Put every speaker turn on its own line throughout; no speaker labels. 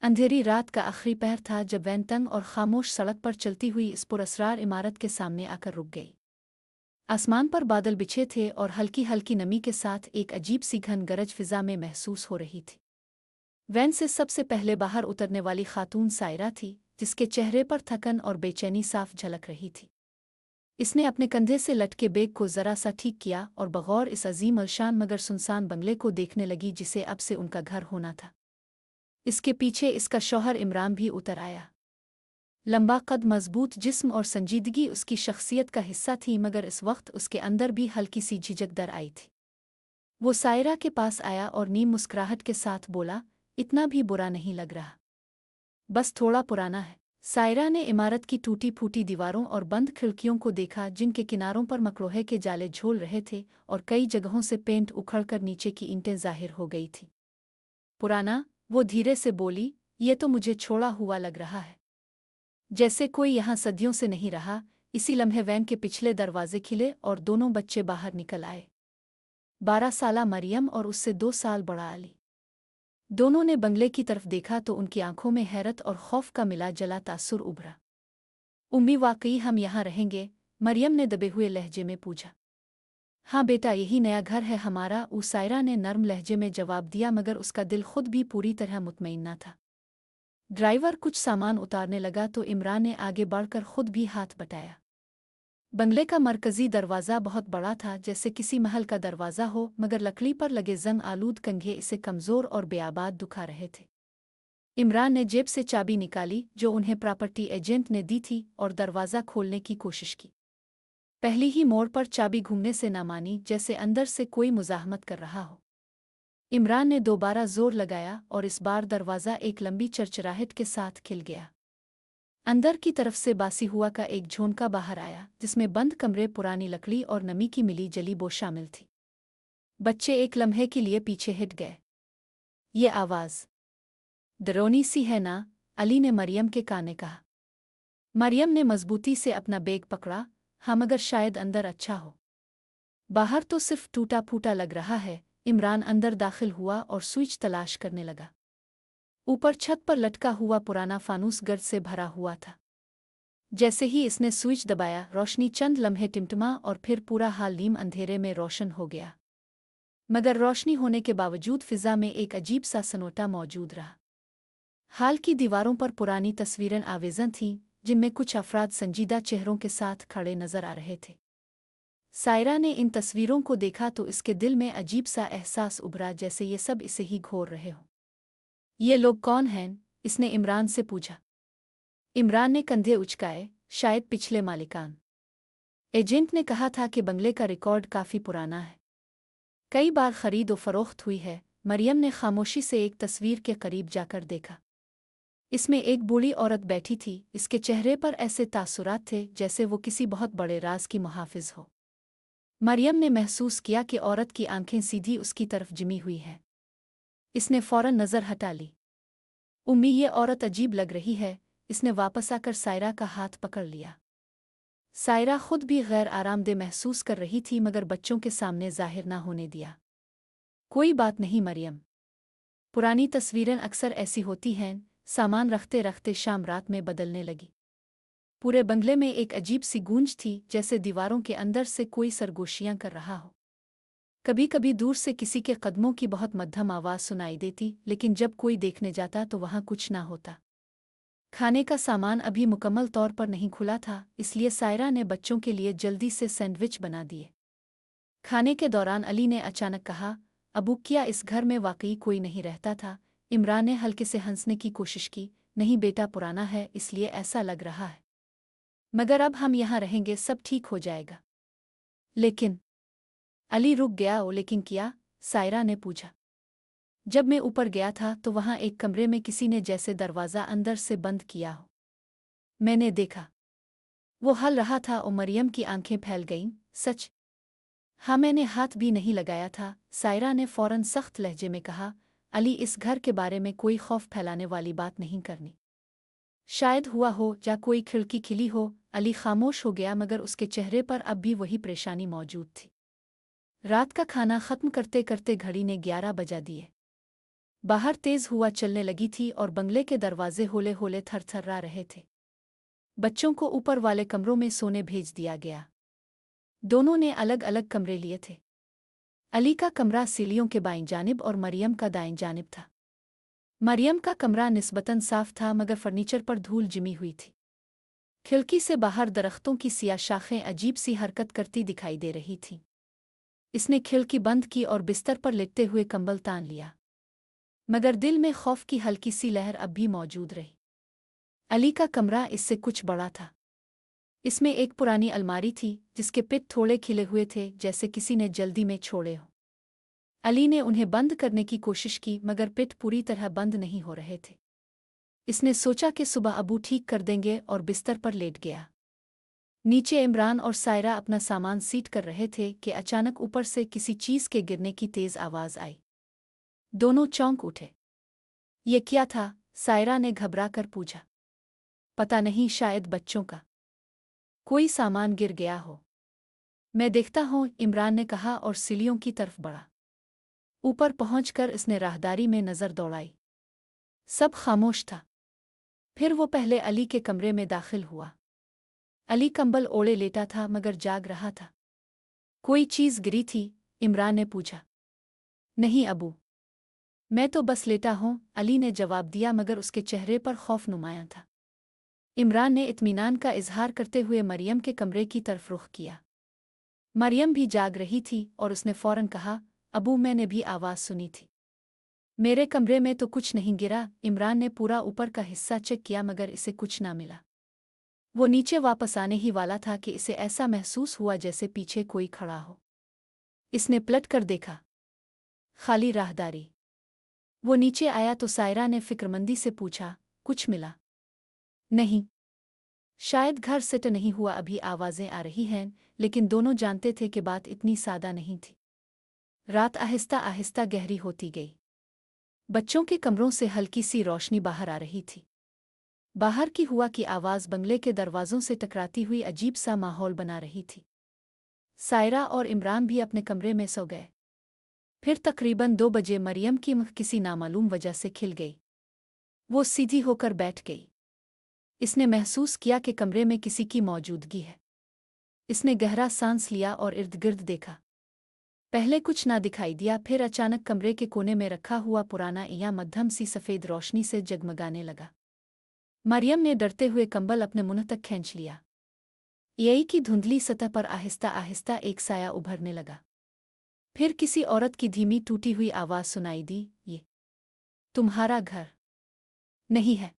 अंधेरी रात का आखिरी पहर था जब वैन तंग और खामोश सड़क पर चलती हुई इस पुरअसरार इमारत के सामने आकर रुक गई। आसमान पर बादल बिछे थे और हल्की हल्की नमी के साथ एक अजीब सी घन गरज फिजा में महसूस हो रही थी। वैन से सबसे पहले बाहर उतरने वाली खातून सायरा थी, जिसके चेहरे पर थकन और बेचैनी साफ झलक रही थी। इसने अपने कंधे से लटके बैग को जरा सा ठीक किया और बगौर इस अजीम अलशान मगर सुनसान बंगले को देखने लगी जिसे अब से उनका घर होना था। इसके पीछे इसका शौहर इमरान भी उतर आया। लंबा कद, मजबूत जिस्म और संजीदगी उसकी शख्सियत का हिस्सा थी, मगर इस वक्त उसके अंदर भी हल्की सी झिझक दर आई थी। वो सायरा के पास आया और नीम मुस्कुराहट के साथ बोला, इतना भी बुरा नहीं लग रहा, बस थोड़ा पुराना है। सायरा ने इमारत की टूटी फूटी दीवारों और बंद खिड़कियों को देखा, जिनके किनारों पर मकरोहे के जाले झोल रहे थे और कई जगहों से पेंट उखड़कर नीचे की ईंटें जाहिर हो गई थी। पुराना, वो धीरे से बोली, ये तो मुझे छोड़ा हुआ लग रहा है, जैसे कोई यहाँ सदियों से नहीं रहा। इसी लम्हे वैन के पिछले दरवाजे खिले और दोनों बच्चे बाहर निकल आए। 12 साला मरियम और उससे 2 साल बड़ा अली। दोनों ने बंगले की तरफ देखा तो उनकी आंखों में हैरत और खौफ का मिला जला तासुर उभरा। उम्मी, वाकई हम यहाँ रहेंगे? मरियम ने दबे हुए लहजे में पूछा। हाँ बेटा, यही नया घर है हमारा, सायरा ने नर्म लहजे में जवाब दिया, मगर उसका दिल खुद भी पूरी तरह मुतमईन न था। ड्राइवर कुछ सामान उतारने लगा तो इमरान ने आगे बढ़कर खुद भी हाथ बटाया। बंगले का मरकजी दरवाज़ा बहुत बड़ा था, जैसे किसी महल का दरवाज़ा हो, मगर लकड़ी पर लगे जंग आलूद कंघे इसे कमज़ोर और बेआबाद दुखा रहे थे। इमरान ने जेब से चाबी निकाली जो उन्हें प्रॉपर्टी एजेंट ने दी थी और दरवाज़ा खोलने की कोशिश की। पहली ही मोड़ पर चाबी घूमने से न मानी, जैसे अंदर से कोई मुज़ाहमत कर रहा हो। इमरान ने दोबारा जोर लगाया और इस बार दरवाज़ा एक लंबी चरचराहट के साथ खिल गया। अंदर की तरफ से बासी हुआ का एक झोंका बाहर आया, जिसमें बंद कमरे, पुरानी लकड़ी और नमी की मिली जली बो शामिल थी। बच्चे एक लम्हे के लिए पीछे हट गए। ये आवाज़ डरौनी सी है ना? अली ने मरियम के कान में कहा। मरियम ने मजबूती से अपना बैग पकड़ा। हाँ, मगर शायद अंदर अच्छा हो, बाहर तो सिर्फ टूटा फूटा लग रहा है। इमरान अंदर दाखिल हुआ और स्विच तलाश करने लगा। ऊपर छत पर लटका हुआ पुराना फानूस गर्द से भरा हुआ था। जैसे ही इसने स्विच दबाया, रोशनी चंद लम्हे टिमटिमा और फिर पूरा हाल नीम अंधेरे में रोशन हो गया। मगर रोशनी होने के बावजूद फिजा में एक अजीब सा सन्नाटा मौजूद रहा। हाल की दीवारों पर पुरानी तस्वीरें आवेज़न थीं, जिनमें कुछ अफराद संजीदा चेहरों के साथ खड़े नजर आ रहे थे। सायरा ने इन तस्वीरों को देखा तो इसके दिल में अजीब सा एहसास उभरा, जैसे ये सब इसे ही घोर रहे हों। ये लोग कौन हैं? इसने इमरान से पूछा। इमरान ने कंधे उचकाए। शायद पिछले मालिकान। एजेंट ने कहा था कि बंगले का रिकॉर्ड काफ़ी पुराना है, कई बार खरीद और फरोख्त हुई है। मरियम ने खामोशी से एक तस्वीर के करीब जाकर देखा। इसमें एक बूढ़ी औरत बैठी थी। इसके चेहरे पर ऐसे तासुरात थे जैसे वो किसी बहुत बड़े राज की मुहाफिज हो। मरियम ने महसूस किया कि औरत की आंखें सीधी उसकी तरफ जिमी हुई हैं। इसने फौरन नज़र हटा ली। उम्मी, ये औरत अजीब लग रही है। इसने वापस आकर सायरा का हाथ पकड़ लिया। सायरा खुद भी गैर आरामदेह महसूस कर रही थी, मगर बच्चों के सामने जाहिर ना होने दिया। कोई बात नहीं मरियम, पुरानी तस्वीरें अक्सर ऐसी होती हैं। सामान रखते रखते शाम रात में बदलने लगी। पूरे बंगले में एक अजीब सी गूंज थी, जैसे दीवारों के अंदर से कोई सरगोशियां कर रहा हो। कभी कभी दूर से किसी के कदमों की बहुत मध्यम आवाज़ सुनाई देती, लेकिन जब कोई देखने जाता तो वहां कुछ ना होता। खाने का सामान अभी मुकम्मल तौर पर नहीं खुला था, इसलिए सायरा ने बच्चों के लिए जल्दी से सैंडविच बना दिए। खाने के दौरान अली ने अचानक कहा, अबू, क्या इस घर में वाकई कोई नहीं रहता था? इमरान ने हल्के से हंसने की कोशिश की। नहीं बेटा, पुराना है इसलिए ऐसा लग रहा है, मगर अब हम यहाँ रहेंगे, सब ठीक हो जाएगा। लेकिन अली रुक गया। ओ लेकिन क्या? सायरा ने पूछा। जब मैं ऊपर गया था तो वहाँ एक कमरे में किसी ने जैसे दरवाज़ा अंदर से बंद किया हो। मैंने देखा, वो हल रहा था। और मरियम की आंखें फैल गईं। सच? हाँ, मैंने हाथ भी नहीं लगाया था, सायरा ने फौरन सख्त लहजे में कहा। अली, इस घर के बारे में कोई खौफ फैलाने वाली बात नहीं करनी। शायद हुआ हो या कोई खिड़की खिली हो। अली खामोश हो गया, मगर उसके चेहरे पर अब भी वही परेशानी मौजूद थी। रात का खाना खत्म करते करते घड़ी ने 11 बजा दिए। बाहर तेज हुआ चलने लगी थी और बंगले के दरवाजे होले होले थरथरा रहे थे। बच्चों को ऊपर वाले कमरों में सोने भेज दिया गया। दोनों ने अलग अलग कमरे लिए थे। अली का कमरा सीढ़ियों के बाईं जानिब और मरियम का दाईं जानिब था। मरियम का कमरा निस्बतन साफ था मगर फर्नीचर पर धूल जिमी हुई थी। खिड़की से बाहर दरख्तों की सियाह शाखें अजीब सी हरकत करती दिखाई दे रही थीं। इसने खिड़की बंद की और बिस्तर पर लेटते हुए कंबल तान लिया, मगर दिल में खौफ की हल्की सी लहर अब भी मौजूद रही। अली का कमरा इससे कुछ बड़ा था। इसमें एक पुरानी अलमारी थी जिसके पिट थोड़े खिले हुए थे, जैसे किसी ने जल्दी में छोड़े हो। अली ने उन्हें बंद करने की कोशिश की मगर पिट पूरी तरह बंद नहीं हो रहे थे। इसने सोचा कि सुबह अबू ठीक कर देंगे और बिस्तर पर लेट गया। नीचे इमरान और सायरा अपना सामान सीट कर रहे थे कि अचानक ऊपर से किसी चीज़ के गिरने की तेज आवाज़ आई। दोनों चौंक उठे। ये क्या था? सायरा ने घबरा कर पूछा। पता नहीं, शायद बच्चों का कोई सामान गिर गया हो। मैं देखता हूँ, इमरान ने कहा और सीढ़ियों की तरफ बढ़ा। ऊपर पहुंचकर इसने राहदारी में नज़र दौड़ाई। सब खामोश था। फिर वो पहले अली के कमरे में दाखिल हुआ। अली कंबल ओढ़े लेटा था मगर जाग रहा था। कोई चीज़ गिरी थी? इमरान ने पूछा। नहीं अबू, मैं तो बस लेटा हूँ, अली ने जवाब दिया मगर उसके चेहरे पर खौफ नुमायां था। इमरान ने इत्मीनान का इजहार करते हुए मरियम के कमरे की तरफ रुख किया। मरियम भी जाग रही थी और उसने फौरन कहा, अबू मैंने भी आवाज़ सुनी थी। मेरे कमरे में तो कुछ नहीं गिरा। इमरान ने पूरा ऊपर का हिस्सा चेक किया मगर इसे कुछ ना मिला। वो नीचे वापस आने ही वाला था कि इसे ऐसा महसूस हुआ जैसे पीछे कोई खड़ा हो। इसने पलट कर देखा। खाली राहदारी। वो नीचे आया तो सायरा ने फिक्रमंदी से पूछा, कुछ मिला? नहीं। शायद घर सेट नहीं हुआ, अभी आवाज़ें आ रही हैं, लेकिन दोनों जानते थे कि बात इतनी सादा नहीं थी। रात आहिस्ता आहिस्ता गहरी होती गई। बच्चों के कमरों से हल्की सी रोशनी बाहर आ रही थी। बाहर की हुआ की आवाज़ बंगले के दरवाज़ों से टकराती हुई अजीब सा माहौल बना रही थी। सायरा और इमरान भी अपने कमरे में सो गए। फिर तकरीबन 2 बजे मरियम की आँख किसी नामालूम वजह से खिल गई। वो सीधी होकर बैठ गई। इसने महसूस किया कि कमरे में किसी की मौजूदगी है। इसने गहरा सांस लिया और इर्द गिर्द देखा। पहले कुछ ना दिखाई दिया, फिर अचानक कमरे के कोने में रखा हुआ पुराना इया मध्यम सी सफ़ेद रोशनी से जगमगाने लगा। मरियम ने डरते हुए कंबल अपने मुंह तक खींच लिया। यही की धुंधली सतह पर आहिस्ता आहिस्ता एक साया उभरने लगा। फिर किसी औरत की धीमी टूटी हुई आवाज़ सुनाई दी, ये तुम्हारा घर नहीं है।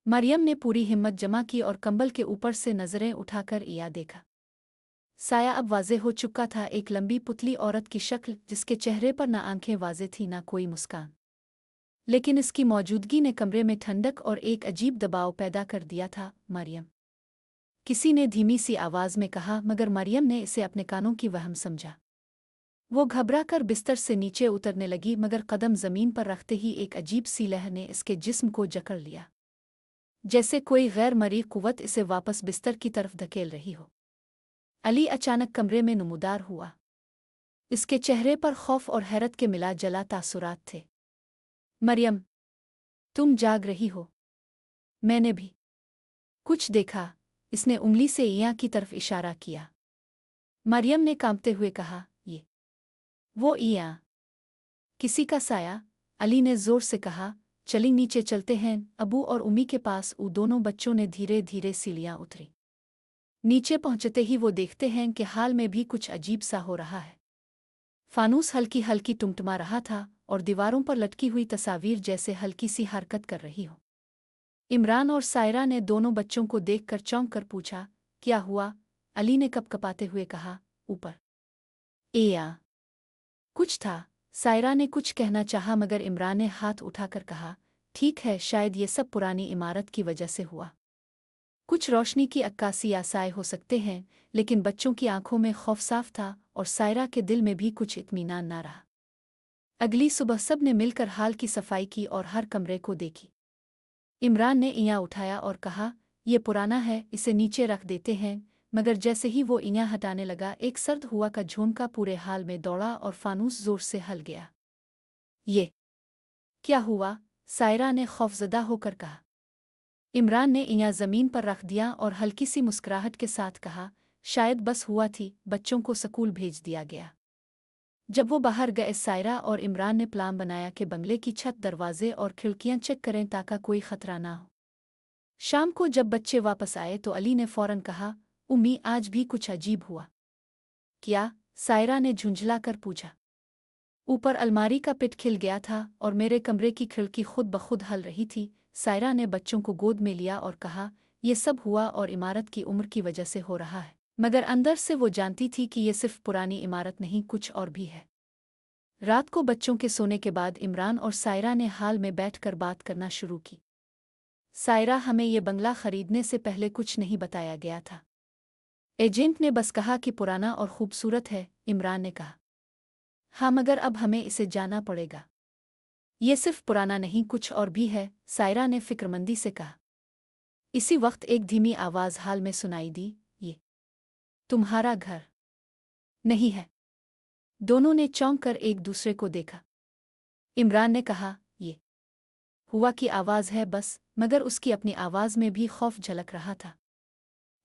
मरियम ने पूरी हिम्मत जमा की और कंबल के ऊपर से नज़रें उठाकर इया देखा। साया अब वाज़े हो चुका था, एक लंबी पुतली औरत की शक्ल जिसके चेहरे पर न आंखें वाज़े थी न कोई मुस्कान। लेकिन इसकी मौजूदगी ने कमरे में ठंडक और एक अजीब दबाव पैदा कर दिया था। मरियम, किसी ने धीमी सी आवाज़ में कहा मगर मरियम ने इसे अपने कानों की वहम समझा। वो घबरा कर बिस्तर से नीचे उतरने लगी मगर कदम ज़मीन पर रखते ही एक अजीब सी लहर ने इसके जिस्म को जकड़ लिया, जैसे कोई गैर मरी कुव्वत इसे वापस बिस्तर की तरफ धकेल रही हो। अली अचानक कमरे में नमूदार हुआ। इसके चेहरे पर खौफ और हैरत के मिला जला तासुरात थे। मरियम, तुम जाग रही हो? मैंने भी कुछ देखा। इसने उंगली से इया की तरफ इशारा किया। मरियम ने कांपते हुए कहा, ये वो इया, किसी का साया। अली ने जोर से कहा, चली नीचे चलते हैं। अबू और उम्मी के पास दोनों बच्चों ने धीरे धीरे सीढ़ियां उतरी। नीचे पहुंचते ही वो देखते हैं कि हाल में भी कुछ अजीब सा हो रहा है। फानूस हल्की हल्की टुमटमा रहा था और दीवारों पर लटकी हुई तस्वीर जैसे हल्की सी हरकत कर रही हो। इमरान और सायरा ने दोनों बच्चों को देखकर चौंक कर पूछा, क्या हुआ? अली ने कपकपाते हुए कहा, ऊपर या कुछ था। सायरा ने कुछ कहना चाहा मगर इमरान ने हाथ उठाकर कहा, ठीक है, शायद ये सब पुरानी इमारत की वजह से हुआ। कुछ रोशनी की अक्कासी या साए हो सकते हैं, लेकिन बच्चों की आंखों में खौफ साफ था और सायरा के दिल में भी कुछ इत्मीनान ना रहा। अगली सुबह सब ने मिलकर हाल की सफाई की और हर कमरे को देखी। इमरान ने इया उठाया और कहा, ये पुराना है, इसे नीचे रख देते हैं। मगर जैसे ही वो इया हटाने लगा, एक सर्द हुआ का झोंका पूरे हाल में दौड़ा और फानूस जोर से हल गया। ये क्या हुआ? सायरा ने खौफजदा होकर कहा। इमरान ने इन्हें ज़मीन पर रख दिया और हल्की सी मुस्कुराहट के साथ कहा, शायद बस हुआ थी, बच्चों को स्कूल भेज दिया गया। जब वो बाहर गए सायरा और इमरान ने प्लान बनाया कि बंगले की छत, दरवाजे और खिड़कियां चेक करें ताकि कोई खतरा ना हो। शाम को जब बच्चे वापस आए तो अली ने फौरन कहा, उम्मी आज भी कुछ अजीब हुआ। क्या? सायरा ने झुंझलाकर पूछा। ऊपर अलमारी का पिट खिल गया था और मेरे कमरे की खिड़की खुद ब खुद हल रही थी। सायरा ने बच्चों को गोद में लिया और कहा, ये सब हुआ और इमारत की उम्र की वजह से हो रहा है, मगर अंदर से वो जानती थी कि ये सिर्फ पुरानी इमारत नहीं, कुछ और भी है। रात को बच्चों के सोने के बाद इमरान और सायरा ने हाल में बैठकर बात करना शुरू की। सायरा, हमें ये बंगला खरीदने से पहले कुछ नहीं बताया गया था। एजेंट ने बस कहा कि पुराना और खूबसूरत है। इमरान ने कहा, हाँ, मगर अब हमें इसे जाना पड़ेगा। ये सिर्फ पुराना नहीं, कुछ और भी है, सायरा ने फिक्रमंदी से कहा। इसी वक्त एक धीमी आवाज़ हाल में सुनाई दी, ये तुम्हारा घर नहीं है। दोनों ने चौंक कर एक दूसरे को देखा। इमरान ने कहा, ये हुआ की आवाज़ है बस, मगर उसकी अपनी आवाज़ में भी खौफ झलक रहा था।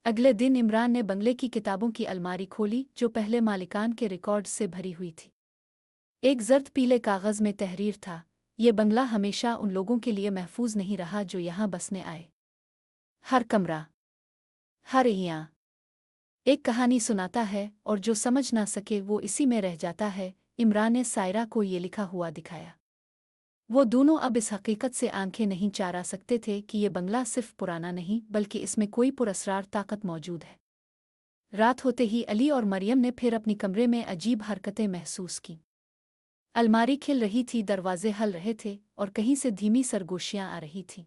अगले दिन इमरान ने बंगले की किताबों की अलमारी खोली जो पहले मालिकान के रिकॉर्ड से भरी हुई थी। एक जर्द पीले कागज़ में तहरीर था, ये बंगला हमेशा उन लोगों के लिए महफूज नहीं रहा जो यहाँ बसने आए। हर कमरा, हर हियाँ एक कहानी सुनाता है और जो समझ ना सके वो इसी में रह जाता है। इमरान ने सायरा को ये लिखा हुआ दिखाया। वो दोनों अब इस हकीकत से आंखें नहीं चारा सकते थे कि ये बंगला सिर्फ पुराना नहीं बल्कि इसमें कोई पुरस्रार ताकत मौजूद है। रात होते ही अली और मरियम ने फिर अपनी कमरे में अजीब हरकतें महसूस की। अलमारी खिल रही थी, दरवाजे हल रहे थे और कहीं से धीमी सरगोशियां आ रही थीं।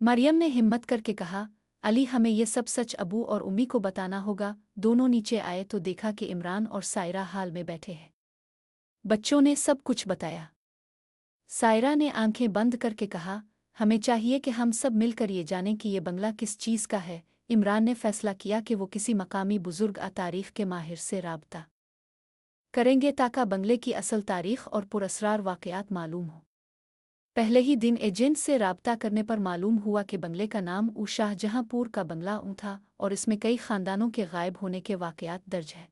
मरियम ने हिम्मत करके कहा, अली, हमें ये सब सच अबू और उम्मी को बताना होगा। दोनों नीचे आए तो देखा कि इमरान और सायरा हाल में बैठे हैं। बच्चों ने सब कुछ बताया। सायरा ने आंखें बंद करके कहा, हमें चाहिए कि हम सब मिलकर ये जानें कि ये बंगला किस चीज़ का है। इमरान ने फैसला किया कि वो किसी मकामी बुजुर्ग तारीख के माहिर से राबता करेंगे ताकि बंगले की असल तारीख और पुरअसरार वाक़यात मालूम हो। पहले ही दिन एजेंट से राबता करने पर मालूम हुआ कि बंगले का नाम शाहजहांपुर का बंगला था और इसमें कई ख़ानदानों के गायब होने के वाक़यात दर्ज हैं।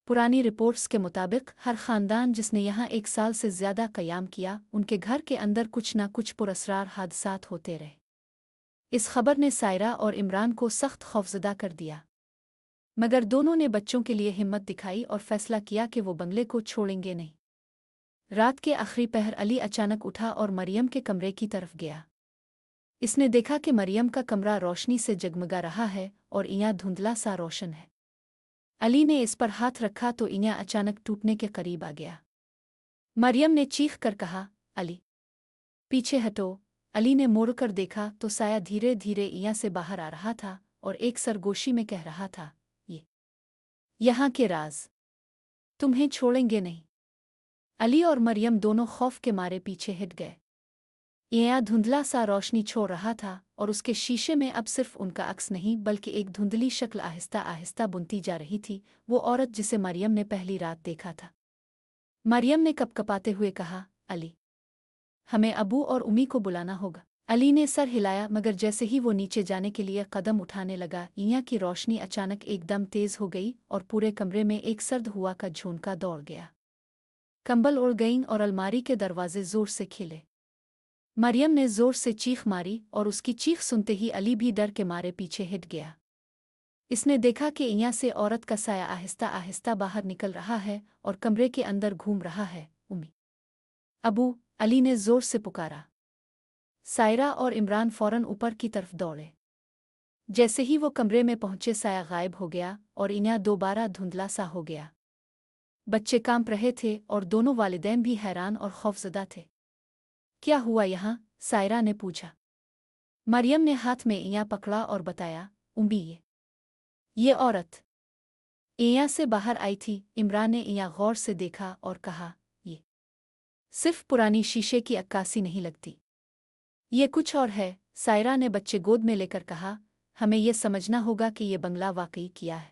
पुरानी रिपोर्ट्स के मुताबिक हर ख़ानदान जिसने यहाँ 1 साल से ज़्यादा क़याम किया, उनके घर के अंदर कुछ न कुछ पुरअसरार हादसात होते रहे। इस खबर ने सायरा और इमरान को सख्त खौफज़दा कर दिया, मगर दोनों ने बच्चों के लिए हिम्मत दिखाई और फैसला किया कि वो बंगले को छोड़ेंगे नहीं। रात के आखिरी पहर अली अचानक उठा और मरियम के कमरे की तरफ गया। इसने देखा कि मरियम का कमरा रोशनी से जगमगा रहा है और इयां धुंधला सा रोशन है। अली ने इस पर हाथ रखा तो इयां अचानक टूटने के करीब आ गया। मरियम ने चीख कर कहा, अली, पीछे हटो। अली ने मुड़कर देखा तो साया धीरे धीरे इयां से बाहर आ रहा था और एक सरगोशी में कह रहा था, ये यहाँ के राज तुम्हें छोड़ेंगे नहीं। अली और मरियम दोनों खौफ के मारे पीछे हट गए। यह धुंधला सा रोशनी छोड़ रहा था और उसके शीशे में अब सिर्फ उनका अक्स नहीं बल्कि एक धुंधली शक्ल आहिस्ता आहिस्ता बुनती जा रही थी, वो औरत जिसे मरियम ने पहली रात देखा था। मरियम ने कपकपाते हुए कहा, अली, हमें अबू और उम्मी को बुलाना होगा। अली ने सर हिलाया, मगर जैसे ही वो नीचे जाने के लिए कदम उठाने लगा, यहाँ की रोशनी अचानक एकदम तेज हो गई और पूरे कमरे में एक सर्द हुआ का झोंका दौड़ गया। कंबल उड़ गईं और अलमारी के दरवाजे जोर से खिले। मरियम ने जोर से चीख मारी और उसकी चीख सुनते ही अली भी डर के मारे पीछे हट गया। इसने देखा कि यहाँ से औरत का साया आहिस्ता आहिस्ता बाहर निकल रहा है और कमरे के अंदर घूम रहा है। उम्मी, अबू, अली ने जोर से पुकारा। सायरा और इमरान फौरन ऊपर की तरफ दौड़े। जैसे ही वो कमरे में पहुंचे साया गायब हो गया और इन्हें दोबारा धुंधला सा हो गया। बच्चे कांप रहे थे और दोनों वालिदैन भी हैरान और खौफजदा थे। क्या हुआ यहाँ? सायरा ने पूछा। मरियम ने हाथ में इयां पकड़ा और बताया, उम्मी, ये औरत इयां से बाहर आई थी। इमरान ने इयां गौर से देखा और कहा, ये सिर्फ पुरानी शीशे की अक्कासी नहीं लगती, ये कुछ और है। सायरा ने बच्चे गोद में लेकर कहा, हमें ये समझना होगा कि ये बंगला वाकई किया है।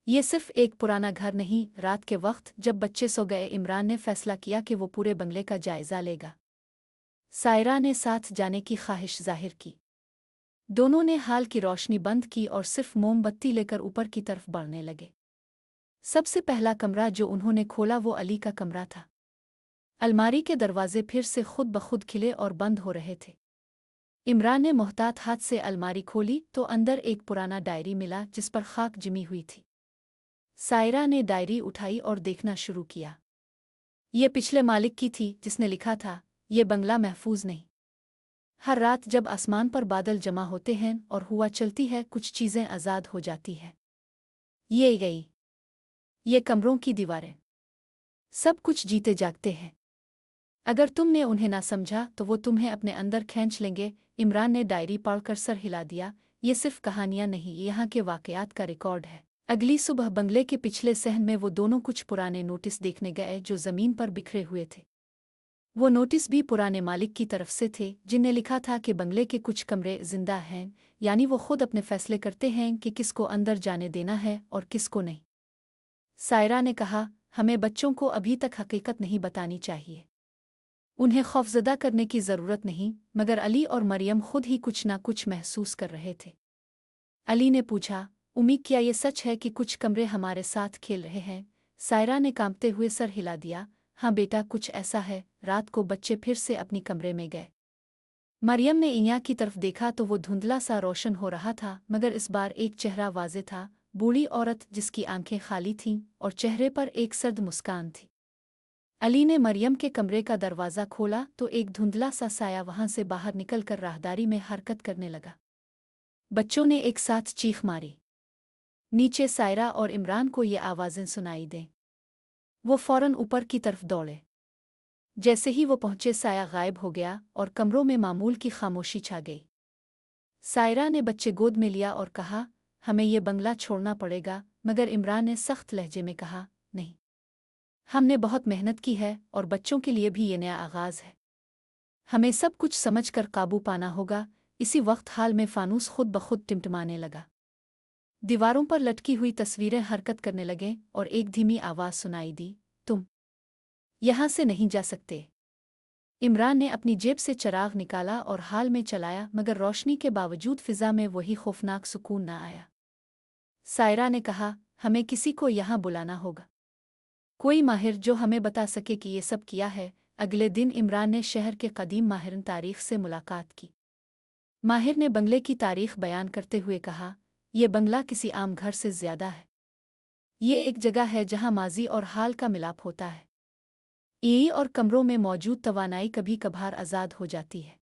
ये सिर्फ एक पुराना घर नहीं। रात के वक्त जब बच्चे सो गए, इमरान ने फैसला किया कि वो पूरे बंगले का जायजा लेगा। सायरा ने साथ जाने की ख्वाहिश जाहिर की। दोनों ने हाल की रोशनी बंद की और सिर्फ मोमबत्ती लेकर ऊपर की तरफ बढ़ने लगे। सबसे पहला कमरा जो उन्होंने खोला वो अली का कमरा था। अलमारी के दरवाजे फिर से खुद ब खुद खिले और बंद हो रहे थे। इमरान ने मोहतात हाथ से अलमारी खोली तो अंदर एक पुराना डायरी मिला जिस पर खाक जमी हुई थी। सायरा ने डायरी उठाई और देखना शुरू किया। ये पिछले मालिक की थी जिसने लिखा था, ये बंगला महफूज नहीं। हर रात जब आसमान पर बादल जमा होते हैं और हुआ चलती है कुछ चीज़ें आज़ाद हो जाती हैं। ये गई। ये कमरों की दीवारें। सब कुछ जीते जागते हैं। अगर तुमने उन्हें ना समझा तो वो तुम्हें अपने अंदर खींच लेंगे। इमरान ने डायरी पढ़कर सर हिला दिया। ये सिर्फ कहानियां नहीं, यहाँ के वाकयात का रिकॉर्ड है। अगली सुबह बंगले के पिछले सहन में वो दोनों कुछ पुराने नोटिस देखने गए जो जमीन पर बिखरे हुए थे। वो नोटिस भी पुराने मालिक की तरफ से थे जिनने लिखा था कि बंगले के कुछ कमरे जिंदा हैं, यानी वो खुद अपने फैसले करते हैं कि किसको अंदर जाने देना है और किसको नहीं। सायरा ने कहा, हमें बच्चों को अभी तक हकीकत नहीं बतानी चाहिए। उन्हें खौफजदा करने की ज़रूरत नहीं, मगर अली और मरियम खुद ही कुछ ना कुछ महसूस कर रहे थे। अली ने पूछा, उम्मी क्या ये सच है कि कुछ कमरे हमारे साथ खेल रहे हैं? सायरा ने कांपते हुए सर हिला दिया। हाँ बेटा, कुछ ऐसा है। रात को बच्चे फिर से अपनी कमरे में गए। मरियम ने इया की तरफ देखा तो वो धुंधला सा रोशन हो रहा था, मगर इस बार एक चेहरा वाज़े था। बूढ़ी औरत जिसकी आंखें खाली थीं और चेहरे पर एक सर्द मुस्कान थी। अली ने मरियम के कमरे का दरवाज़ा खोला तो एक धुंधला सा साया वहां से बाहर निकलकर राहदारी में हरकत करने लगा। बच्चों ने एक साथ चीख मारी। नीचे सायरा और इमरान को ये आवाज़ें सुनाई दें। वो फौरन ऊपर की तरफ दौड़े। जैसे ही वो पहुंचे साया गायब हो गया और कमरों में मामूल की खामोशी छा गई। सायरा ने बच्चे गोद में लिया और कहा, हमें ये बंगला छोड़ना पड़ेगा। मगर इमरान ने सख्त लहजे में कहा, नहीं, हमने बहुत मेहनत की है और बच्चों के लिए भी ये नया आगाज़ है। हमें सब कुछ समझकर काबू पाना होगा। इसी वक्त हाल में फानूस खुद ब खुद टिमटिमाने लगा। दीवारों पर लटकी हुई तस्वीरें हरकत करने लगे और एक धीमी आवाज़ सुनाई दी, तुम यहाँ से नहीं जा सकते। इमरान ने अपनी जेब से चिराग निकाला और हाल में चलाया, मगर रोशनी के बावजूद फिजा में वही खौफनाक सुकून न आया। सायरा ने कहा, हमें किसी को यहाँ बुलाना होगा, कोई माहिर जो हमें बता सके कि ये सब किया है। अगले दिन इमरान ने शहर के कदीम माहिरन तारीख से मुलाकात की। माहिर ने बंगले की तारीख बयान करते हुए कहा, यह बंगला किसी आम घर से ज्यादा है। ये एक जगह है जहाँ माजी और हाल का मिलाप होता है। यही और कमरों में मौजूद तवानाई कभी कभार आज़ाद हो जाती है।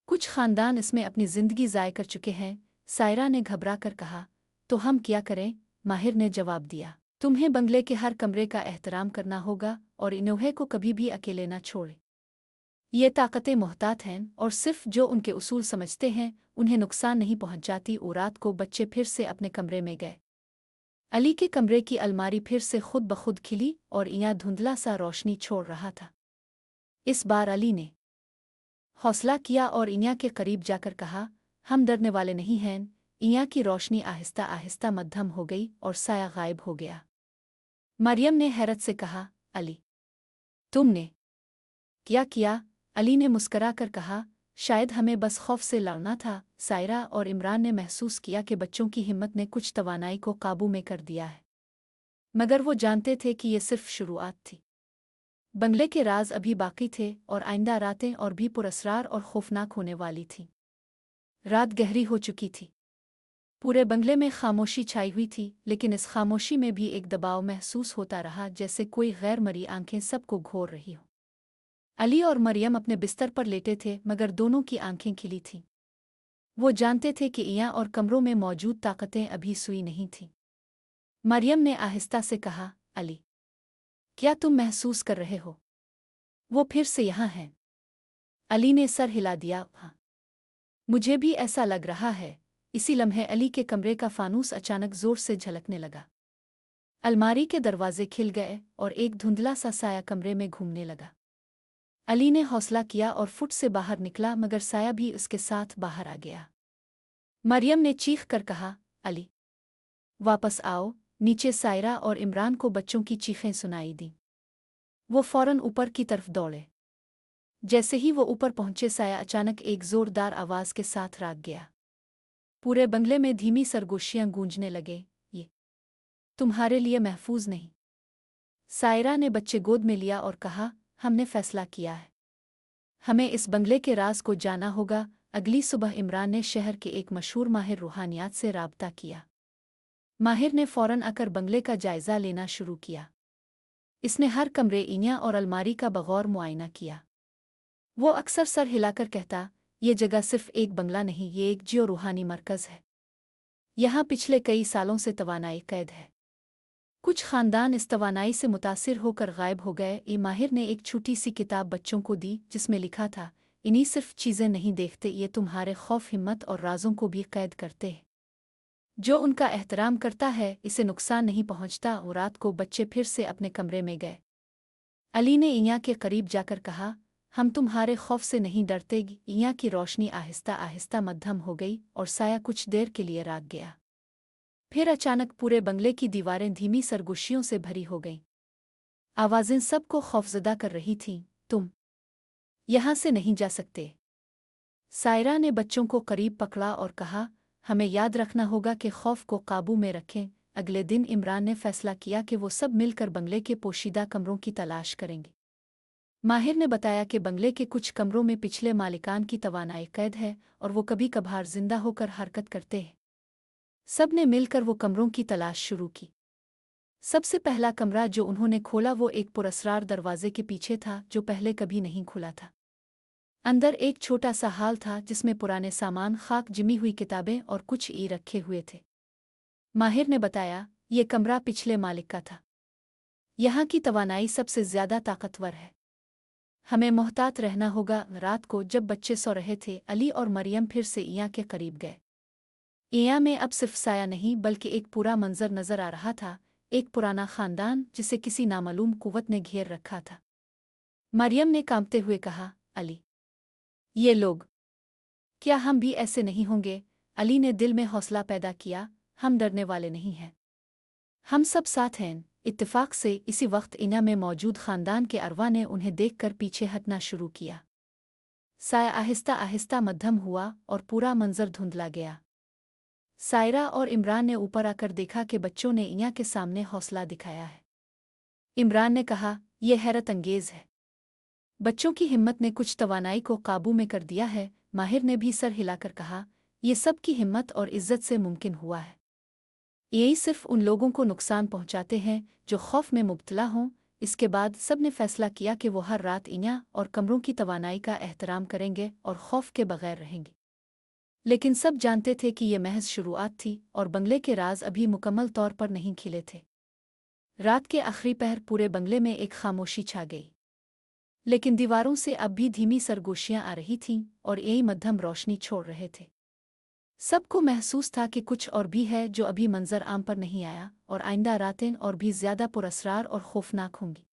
कुछ खानदान इसमें अपनी जिंदगी ज़ाय कर चुके हैं। सायरा ने घबरा कर कहा, तो हम क्या करें? माहिर ने जवाब दिया, तुम्हें बंगले के हर कमरे का एहतराम करना होगा और इन्हों को कभी भी अकेले न छोड़े। ये ताकतें मोहतात हैं और सिर्फ जो उनके उसूल समझते हैं उन्हें नुकसान नहीं पहुंचाती। और रात को बच्चे फिर से अपने कमरे में गए। अली के कमरे की अलमारी फिर से खुद ब खुद खिली और इया धुंधला सा रोशनी छोड़ रहा था। इस बार अली ने हौसला किया और इया के करीब जाकर कहा, हम डरने वाले नहीं हैं। इया की रोशनी आहिस्ता आहिस्ता मध्यम हो गई और साया गायब हो गया। मरियम ने हैरत से कहा, अली, तुमने क्या किया? अली ने मुस्करा कर कहा, शायद हमें बस खौफ से लड़ना था। सायरा और इमरान ने महसूस किया कि बच्चों की हिम्मत ने कुछ तवानाई को काबू में कर दिया है, मगर वो जानते थे कि ये सिर्फ शुरुआत थी। बंगले के राज अभी बाकी थे और आइंदा रातें और भी पुरअसरार और खौफनाक होने वाली थीं। रात गहरी हो चुकी थी। पूरे बंगले में खामोशी छाई हुई थी, लेकिन इस खामोशी में भी एक दबाव महसूस होता रहा, जैसे कोई गैर मरी आंखें सबको घोर रही हो। अली और मरियम अपने बिस्तर पर लेटे थे, मगर दोनों की आंखें खिली थीं। वो जानते थे कि इया और कमरों में मौजूद ताकतें अभी सुई नहीं थीं। मरियम ने आहिस्ता से कहा, अली, क्या तुम महसूस कर रहे हो? वो फिर से यहाँ हैं। अली ने सर हिला दिया, हाँ, मुझे भी ऐसा लग रहा है। इसी लम्हे अली के कमरे का फानूस अचानक जोर से झलकने लगा। अलमारी के दरवाजे खिल गए और एक धुंधला सा साया कमरे में घूमने लगा। अली ने हौसला किया और फुट से बाहर निकला, मगर साया भी उसके साथ बाहर आ गया। मरियम ने चीख कर कहा, अली, वापस आओ। नीचे सायरा और इमरान को बच्चों की चीखें सुनाई दीं। वो फौरन ऊपर की तरफ दौड़े। जैसे ही वो ऊपर पहुंचे साया अचानक एक जोरदार आवाज के साथ राग गया। पूरे बंगले में धीमी सरगोशियां गूंजने लगे, ये तुम्हारे लिए महफूज नहीं। सायरा ने बच्चे गोद में लिया और कहा, हमने फैसला किया है, हमें इस बंगले के राज को जाना होगा। अगली सुबह इमरान ने शहर के एक मशहूर माहिर रूहानियात से राबता किया। माहिर ने फौरन आकर बंगले का जायजा लेना शुरू किया। इसने हर कमरे, ईनिया और अलमारी का बगौर मुआयना किया। वो अक्सर सर हिलाकर कहता, ये जगह सिर्फ एक बंगला नहीं, ये एक जियो रूहानी मरकज़ है। यहाँ पिछले कई सालों से तवानाई कैद है। कुछ खानदान इस तवानाई से मुतासिर होकर गायब हो गए। ये माहिर ने एक छोटी सी किताब बच्चों को दी जिसमें लिखा था, इन्हीं सिर्फ चीज़ें नहीं देखते, ये तुम्हारे खौफ, हिम्मत और राजों को भी कैद करते हैं। जो उनका एहतराम करता है इसे नुकसान नहीं पहुंचता। और रात को बच्चे फिर से अपने कमरे में गए। अली ने इया के करीब जाकर कहा, हम तुम्हारे खौफ से नहीं डरते। इया की रोशनी आहिस्ता आहिस्ता मध्यम हो गई और साया कुछ देर के लिए राग गया। फिर अचानक पूरे बंगले की दीवारें धीमी सरगोशियों से भरी हो गईं। आवाज़ें सबको खौफजदा कर रही थीं, तुम यहाँ से नहीं जा सकते। सायरा ने बच्चों को करीब पकड़ा और कहा, हमें याद रखना होगा कि खौफ को काबू में रखें। अगले दिन इमरान ने फैसला किया कि वो सब मिलकर बंगले के पोशीदा कमरों की तलाश करेंगे। माहिर ने बताया कि बंगले के कुछ कमरों में पिछले मालिकान की तवानाई कैद है और वो कभी कभार जिंदा होकर हरकत करते हैं। सब ने मिलकर वो कमरों की तलाश शुरू की। सबसे पहला कमरा जो उन्होंने खोला वो एक पुरस्रार दरवाजे के पीछे था जो पहले कभी नहीं खुला था। अंदर एक छोटा सा हाल था जिसमें पुराने सामान, खाक जिमी हुई किताबें और कुछ ई रखे हुए थे। माहिर ने बताया, ये कमरा पिछले मालिक का था। यहाँ की तवानाई सबसे ज्यादा ताकतवर है, हमें मोहतात रहना होगा। रात को जब बच्चे सो रहे थे, अली और मरियम फिर से इया के करीब गए। इया में अब सिर्फ साया नहीं बल्कि एक पूरा मंजर नजर आ रहा था, एक पुराना खानदान जिसे किसी नामालूम कुव्वत ने घेर रखा था। मरियम ने कांपते हुए कहा, अली, ये लोग, क्या हम भी ऐसे नहीं होंगे? अली ने दिल में हौसला पैदा किया, हम डरने वाले नहीं हैं, हम सब साथ हैं। इत्तेफाक से इसी वक्त इना में मौजूद खानदान के अरवा ने उन्हें देखकर पीछे हटना शुरू किया। साया आहिस्ता आहिस्ता मध्यम हुआ और पूरा मंजर धुंधला गया। सायरा और इमरान ने ऊपर आकर देखा कि बच्चों ने इया के सामने हौसला दिखाया है। इमरान ने कहा, यह हैरत अंगेज है, बच्चों की हिम्मत ने कुछ तवानाई को काबू में कर दिया है। माहिर ने भी सर हिलाकर कहा, यह सब की हिम्मत और इज्जत से मुमकिन हुआ है। यही सिर्फ उन लोगों को नुकसान पहुंचाते हैं जो खौफ में मुब्तला हों। इसके बाद सब ने फैसला किया कि वो हर रात इन्या और कमरों की तवानाई का एहतराम करेंगे और खौफ के बगैर रहेंगे। लेकिन सब जानते थे कि यह महज शुरुआत थी और बंगले के राज अभी मुकम्मल तौर पर नहीं खिले थे। रात के आखिरी पहर पूरे बंगले में एक खामोशी छा गई, लेकिन दीवारों से अब भी धीमी सरगोशियां आ रही थीं और यही मध्यम रोशनी छोड़ रहे थे। सबको महसूस था कि कुछ और भी है जो अभी मंजर आम पर नहीं आया और आइंदा रातें और भी ज्यादा पुरस्रार और खौफनाक होंगी।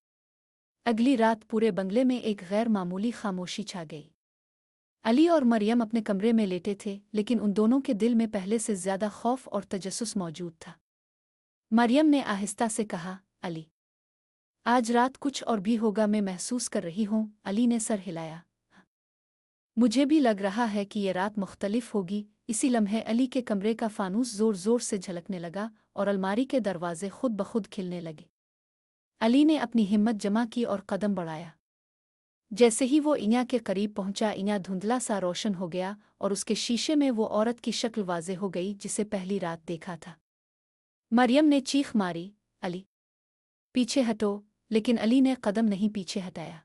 अगली रात पूरे बंगले में एक गैर मामूली खामोशी छा गई। अली और मरियम अपने कमरे में लेटे थे, लेकिन उन दोनों के दिल में पहले से ज्यादा खौफ और तजस्सुस मौजूद था। मरियम ने आहिस्ता से कहा, अली, आज रात कुछ और भी होगा, मैं महसूस कर रही हूँ। अली ने सर हिलाया, मुझे भी लग रहा है कि ये रात मुख्तलिफ होगी। इसी लम्हे अली के कमरे का फानूस जोर जोर से झलकने लगा और अलमारी के दरवाजे खुद ब खुद खिलने लगे। अली ने अपनी हिम्मत जमा की और कदम बढ़ाया। जैसे ही वो इन्या के करीब पहुंचा, इन्या धुंधला सा रोशन हो गया और उसके शीशे में वो औरत की शक्ल वाजे हो गई जिसे पहली रात देखा था। मरियम ने चीख मारी, अली, पीछे हटो। लेकिन अली ने कदम नहीं पीछे हटाया।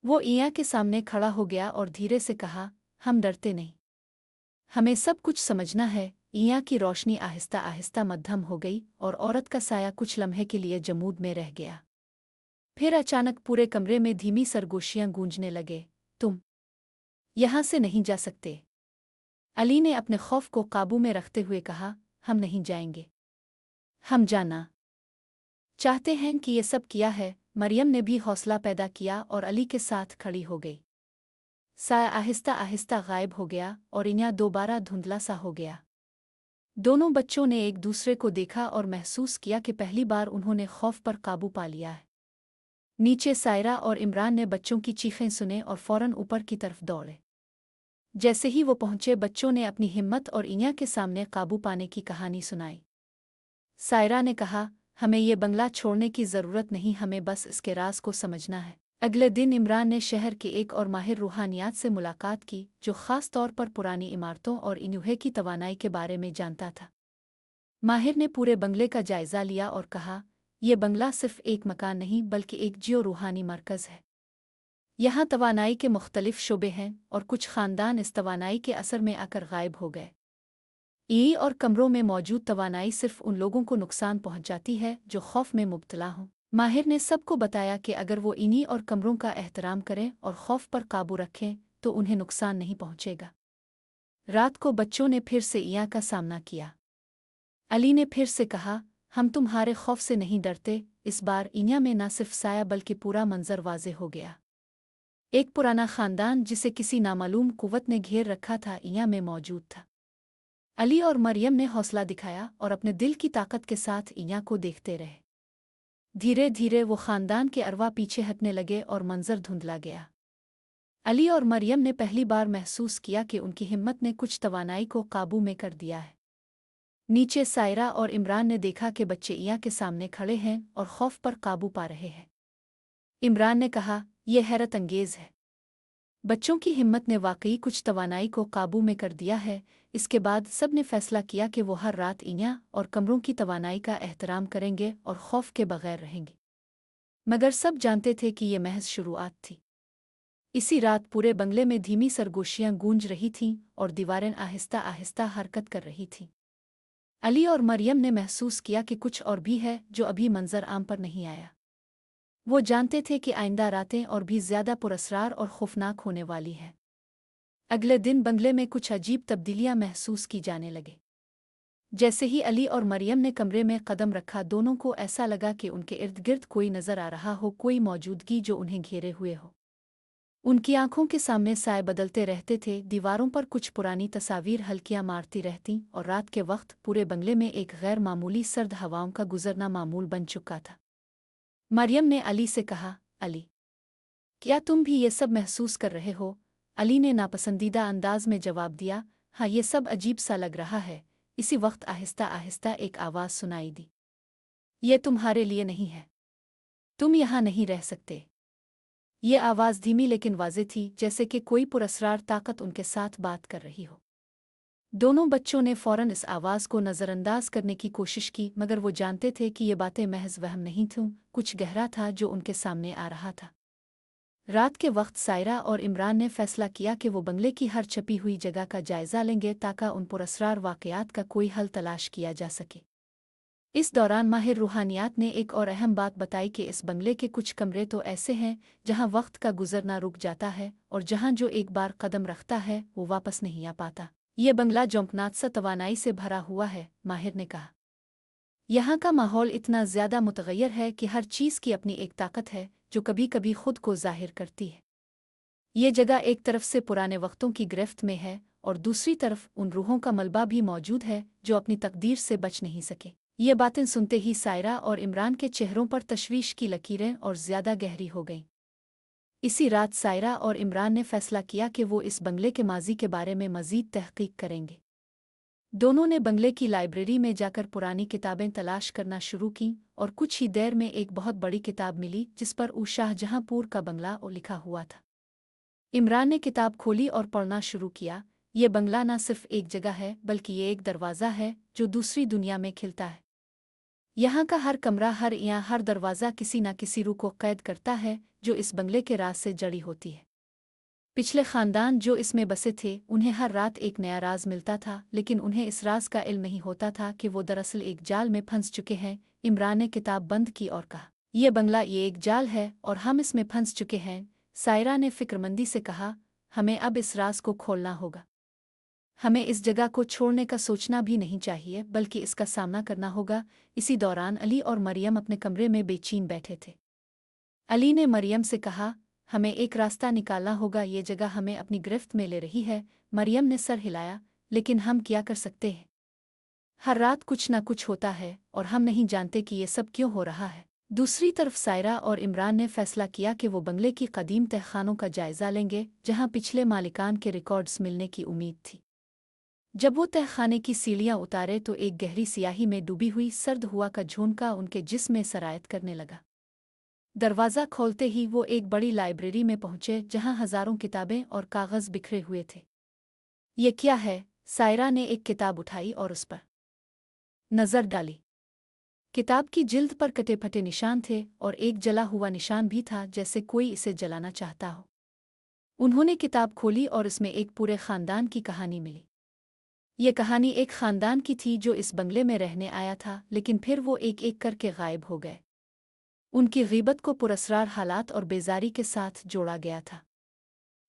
वो इया के सामने खड़ा हो गया और धीरे से कहा, हम डरते नहीं, हमें सब कुछ समझना है। इया की रोशनी आहिस्ता आहिस्ता मध्यम हो गई और औरत का साया कुछ लम्हे के लिए जमूद में रह गया। फिर अचानक पूरे कमरे में धीमी सरगोशियां गूंजने लगे, तुम यहाँ से नहीं जा सकते। अली ने अपने खौफ को काबू में रखते हुए कहा, हम नहीं जाएंगे, हम जाना चाहते हैं कि ये सब किया है। मरियम ने भी हौसला पैदा किया और अली के साथ खड़ी हो गई। साया आहिस्ता आहिस्ता गायब हो गया और इन्या दोबारा धुंधला सा हो गया। दोनों बच्चों ने एक दूसरे को देखा और महसूस किया कि पहली बार उन्होंने खौफ पर काबू पा लिया है। नीचे सायरा और इमरान ने बच्चों की चीखें सुने और फौरन ऊपर की तरफ दौड़े। जैसे ही वो पहुंचे बच्चों ने अपनी हिम्मत और इया के सामने काबू पाने की कहानी सुनाई। सायरा ने कहा, हमें ये बंगला छोड़ने की ज़रूरत नहीं, हमें बस इसके राज को समझना है। अगले दिन इमरान ने शहर के एक और माहिर रूहानियात से मुलाकात की जो ख़ास तौर पर पुरानी इमारतों और इन्हें की तवानाई के बारे में जानता था। माहिर ने पूरे बंगले का जायज़ा लिया और कहा, यह बंगला सिर्फ एक मकान नहीं बल्कि एक जियो रूहानी मरकज़ है। यहाँ तवानाई के मुख्तलिफ शोबे हैं और कुछ ख़ानदान इस तवानाई के असर में आकर गायब हो गए। ई और कमरों में मौजूद तवानाई सिर्फ उन लोगों को नुकसान पहुंचाती है जो खौफ में मुब्तला हों। माहिर ने सबको बताया कि अगर वो इन्हीं और कमरों का एहतराम करें और खौफ पर काबू रखें तो उन्हें नुकसान नहीं पहुंचेगा। रात को बच्चों ने फिर से इया का सामना किया। अली ने फिर से कहा, हम तुम्हारे खौफ से नहीं डरते। इस बार इया में न सिर्फ साया बल्कि पूरा मंजर वाज़े हो गया। एक पुराना खानदान जिसे किसी नामालूम कुव्वत ने घेर रखा था इया में मौजूद था। अली और मरियम ने हौसला दिखाया और अपने दिल की ताकत के साथ इया को देखते रहे। धीरे धीरे वो खानदान के अरवा पीछे हटने लगे और मंजर धुंधला गया। अली और मरियम ने पहली बार महसूस किया कि उनकी हिम्मत ने कुछ तवानाई को काबू में कर दिया है। नीचे सायरा और इमरान ने देखा कि बच्चे इया के सामने खड़े हैं और खौफ पर काबू पा रहे हैं। इमरान ने कहा, यह हैरत अंगेज़ है। बच्चों की हिम्मत ने वाकई कुछ तवानाई को काबू में कर दिया है। इसके बाद सब ने फैसला किया कि वो हर रात इया और कमरों की तवानाई का एहतराम करेंगे और खौफ के बगैर रहेंगे। मगर सब जानते थे कि ये महज शुरुआत थी। इसी रात पूरे बंगले में धीमी सरगोशियां गूंज रही थीं और दीवारें आहिस्ता आहिस्ता हरकत कर रही थीं। अली और मरियम ने महसूस किया कि कुछ और भी है जो अभी मंजर आम पर नहीं आया। वो जानते थे कि आइंदा रातें और भी ज़्यादा पुरस्रार और खौफनाक होने वाली हैं। अगले दिन बंगले में कुछ अजीब तब्दीलियां महसूस की जाने लगे। जैसे ही अली और मरियम ने कमरे में कदम रखा दोनों को ऐसा लगा कि उनके इर्द गिर्द कोई नज़र आ रहा हो, कोई मौजूदगी जो उन्हें घेरे हुए हो। उनकी आंखों के सामने साए बदलते रहते थे, दीवारों पर कुछ पुरानी तस्वीर हल्कियां मारती रहतीं और रात के वक्त पूरे बंगले में एक गैर मामूली सर्द हवाओं का गुजरना मामूल बन चुका था। मरियम ने अली से कहा, अली, क्या तुम भी ये सब महसूस कर रहे हो? अली ने नापसंदीदा अंदाज में जवाब दिया, हाँ, ये सब अजीब सा लग रहा है। इसी वक्त आहिस्ता आहिस्ता एक आवाज़ सुनाई दी, ये तुम्हारे लिए नहीं है, तुम यहाँ नहीं रह सकते। ये आवाज़ धीमी लेकिन वाज़ेह थी, जैसे कि कोई पुरस्रार ताकत उनके साथ बात कर रही हो। दोनों बच्चों ने फौरन इस आवाज़ को नज़रअंदाज करने की कोशिश की, मगर वो जानते थे कि ये बातें महज वहम नहीं थीं, कुछ गहरा था जो उनके सामने आ रहा था। रात के वक्त सायरा और इमरान ने फैसला किया कि वो बंगले की हर छपी हुई जगह का जायज़ा लेंगे ताकि उन पुरस्रार वाक़यात का कोई हल तलाश किया जा सके। इस दौरान माहिर रूहानियात ने एक और अहम बात बताई कि इस बंगले के कुछ कमरे तो ऐसे हैं जहां वक्त का गुजरना रुक जाता है और जहां जो एक बार कदम रखता है वो वापस नहीं आ पाता। ये बंगला जोंकनात सा तवानाई से भरा हुआ है, माहिर ने कहा। यहाँ का माहौल इतना ज़्यादा मुतग़य्यर है कि हर चीज़ की अपनी एक ताकत है जो कभी कभी खुद को ज़ाहिर करती है। ये जगह एक तरफ से पुराने वक्तों की गिरफ्त में है और दूसरी तरफ उन रूहों का मलबा भी मौजूद है जो अपनी तकदीर से बच नहीं सके। ये बातें सुनते ही सायरा और इमरान के चेहरों पर तशवीश की लकीरें और ज़्यादा गहरी हो गईं। इसी रात सायरा और इमरान ने फैसला किया कि वो इस बंगले के माजी के बारे में मज़ीद तहक़ीक़ करेंगे। दोनों ने बंगले की लाइब्रेरी में जाकर पुरानी किताबें तलाश करना शुरू कीं और कुछ ही देर में एक बहुत बड़ी किताब मिली जिस पर शाहजहाँपुर का बंगला लिखा हुआ था। इमरान ने किताब खोली और पढ़ना शुरू किया। ये बंगला न सिर्फ एक जगह है बल्कि ये एक दरवाज़ा है जो दूसरी दुनिया में खिलता है। यहाँ का हर कमरा, हर दरवाज़ा किसी न किसी रूह को कैद करता है जो इस बंगले के राज से जड़ी होती है। पिछले ख़ानदान जो इसमें बसे थे उन्हें हर रात एक नया राज मिलता था, लेकिन उन्हें इस राज का इल्म नहीं होता था कि वो दरअसल एक जाल में फंस चुके हैं। इमरान ने किताब बंद की और कहा, यह बंगला ये एक जाल है और हम इसमें फंस चुके हैं। सायरा ने फ़िक्रमंदी से कहा, हमें अब इस राज को खोलना होगा। हमें इस जगह को छोड़ने का सोचना भी नहीं चाहिए बल्कि इसका सामना करना होगा। इसी दौरान अली और मरियम अपने कमरे में बेचैन बैठे थे। अली ने मरियम से कहा, हमें एक रास्ता निकालना होगा, ये जगह हमें अपनी गिरफ्त में ले रही है। मरियम ने सर हिलाया, लेकिन हम क्या कर सकते हैं? हर रात कुछ न कुछ होता है और हम नहीं जानते कि ये सब क्यों हो रहा है। दूसरी तरफ सायरा और इमरान ने फैसला किया कि वो बंगले की कदीम तहखानों का जायजा लेंगे जहां पिछले मालिकान के रिकॉर्ड्स मिलने की उम्मीद थी। जब वो तहखाने की सीढ़ियां उतारे तो एक गहरी सियाही में डूबी हुई सर्द हुआ का झोंका उनके जिस्म में सरायत करने लगा। दरवाज़ा खोलते ही वो एक बड़ी लाइब्रेरी में पहुंचे जहां हजारों किताबें और कागज़ बिखरे हुए थे। ये क्या है? सायरा ने एक किताब उठाई और उस पर नज़र डाली। किताब की जिल्द पर कटे फटे निशान थे और एक जला हुआ निशान भी था, जैसे कोई इसे जलाना चाहता हो। उन्होंने किताब खोली और इसमें एक पूरे खानदान की कहानी मिली। ये कहानी एक खानदान की थी जो इस बंगले में रहने आया था, लेकिन फिर वो एक एक करके गायब हो गए। उनकी ग़ीबत को पुरस्रार हालात और बेजारी के साथ जोड़ा गया था।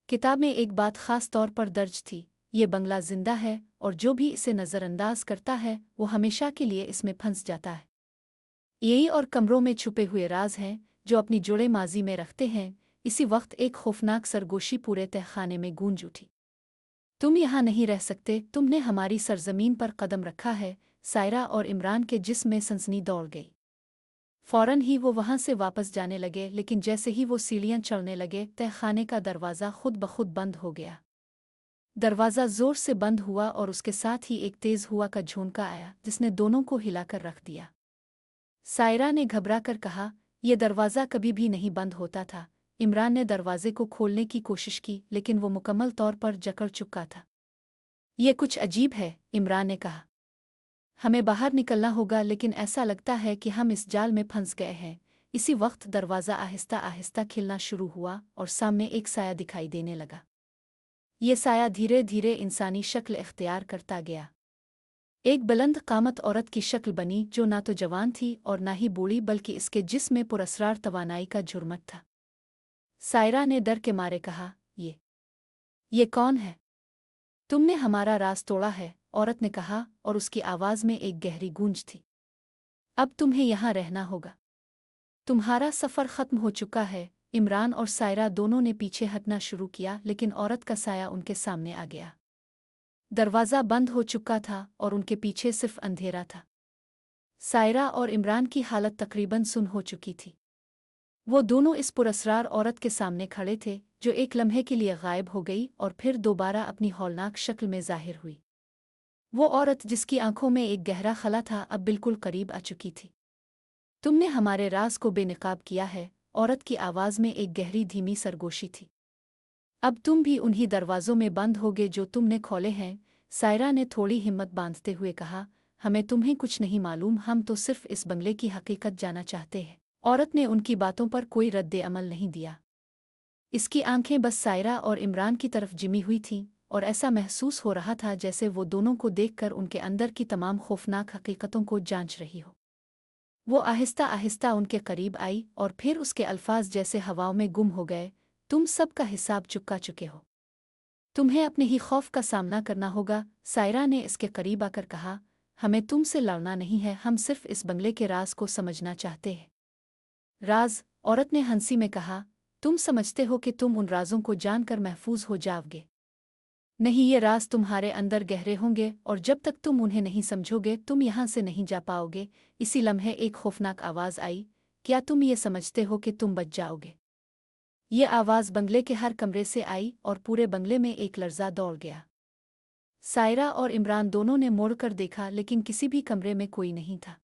किताब में एक बात ख़ास तौर पर दर्ज थी, ये बंगला जिंदा है और जो भी इसे नज़रअंदाज करता है वो हमेशा के लिए इसमें फंस जाता है। यही और कमरों में छुपे हुए राज हैं जो अपनी जुड़े माजी में रखते हैं। इसी वक्त एक खौफनाक सरगोशी पूरे तहखाने में गूंज उठी। तुम यहाँ नहीं रह सकते, तुमने हमारी सरजमीन पर कदम रखा है। सायरा और इमरान के जिस्म में सनसनी दौड़ गई। फौरन ही वो वहां से वापस जाने लगे, लेकिन जैसे ही वो सीढ़ियां चढ़ने लगे तहखाने का दरवाज़ा खुद ब खुद बंद हो गया। दरवाज़ा जोर से बंद हुआ और उसके साथ ही एक तेज हुआ का झोंका आया जिसने दोनों को हिलाकर रख दिया। सायरा ने घबरा कर कहा, यह दरवाज़ा कभी भी नहीं बंद होता था। इमरान ने दरवाजे को खोलने की कोशिश की, लेकिन वो मुकम्मल तौर पर जकड़ चुका था। ये कुछ अजीब है, इमरान ने कहा। हमें बाहर निकलना होगा, लेकिन ऐसा लगता है कि हम इस जाल में फंस गए हैं। इसी वक्त दरवाज़ा आहिस्ता आहिस्ता खिलना शुरू हुआ और सामने एक साया दिखाई देने लगा। ये साया धीरे धीरे इंसानी शक्ल इख्तियार करता गया। एक बुलंद कामत औरत की शक्ल बनी जो ना तो जवान थी और ना ही बूढ़ी, बल्कि इसके जिस्म में पुरस्रार तवानाई का झुरमट था। सायरा ने डर के मारे कहा, ये कौन है? तुमने हमारा राज तोड़ा है, औरत ने कहा और उसकी आवाज़ में एक गहरी गूंज थी। अब तुम्हें यहाँ रहना होगा। तुम्हारा सफ़र ख़त्म हो चुका है। इमरान और सायरा दोनों ने पीछे हटना शुरू किया, लेकिन औरत का साया उनके सामने आ गया। दरवाज़ा बंद हो चुका था और उनके पीछे सिर्फ अंधेरा था। सायरा और इमरान की हालत तकरीबन सुन्न हो चुकी थी। वो दोनों इस पुरस्रार औरत के सामने खड़े थे जो एक लम्हे के लिए गायब हो गई और फिर दोबारा अपनी हौलनाक शक्ल में ज़ाहिर हुई। वो औरत जिसकी आंखों में एक गहरा खला था अब बिल्कुल करीब आ चुकी थी। तुमने हमारे राज को बेनकाब किया है, औरत की आवाज़ में एक गहरी धीमी सरगोशी थी। अब तुम भी उन्हीं दरवाज़ों में बंद होगे जो तुमने खोले हैं। सायरा ने थोड़ी हिम्मत बांधते हुए कहा, हमें तुम्हें कुछ नहीं मालूम, हम तो सिर्फ इस बंगले की हकीकत जाना चाहते हैं। औरत ने उनकी बातों पर कोई रद्द अमल नहीं दिया। इसकी आंखें बस सायरा और इमरान की तरफ जिमी हुई थीं और ऐसा महसूस हो रहा था जैसे वो दोनों को देखकर उनके अंदर की तमाम खौफनाक हकीकतों को जांच रही हो। वो आहिस्ता आहिस्ता उनके करीब आई और फिर उसके अल्फाज जैसे हवाओं में गुम हो गए, तुम सबका हिसाब चुका चुके हो। तुम्हें अपने ही खौफ का सामना करना होगा। सायरा ने इसके करीब आकर कहा, हमें तुमसे लड़ना नहीं है, हम सिर्फ इस बंगले के राज को समझना चाहते हैं। राज? औरत ने हंसी में कहा, तुम समझते हो कि तुम उन राजों को जानकर महफूज हो जाओगे? नहीं, ये राज तुम्हारे अंदर गहरे होंगे और जब तक तुम उन्हें नहीं समझोगे तुम यहाँ से नहीं जा पाओगे। इसी लम्हे एक खौफनाक आवाज़ आई, क्या तुम ये समझते हो कि तुम बच जाओगे? ये आवाज़ बंगले के हर कमरे से आई और पूरे बंगले में एक लर्ज़ा दौड़ गया। सायरा और इमरान दोनों ने मुड़कर देखा, लेकिन किसी भी कमरे में कोई नहीं था।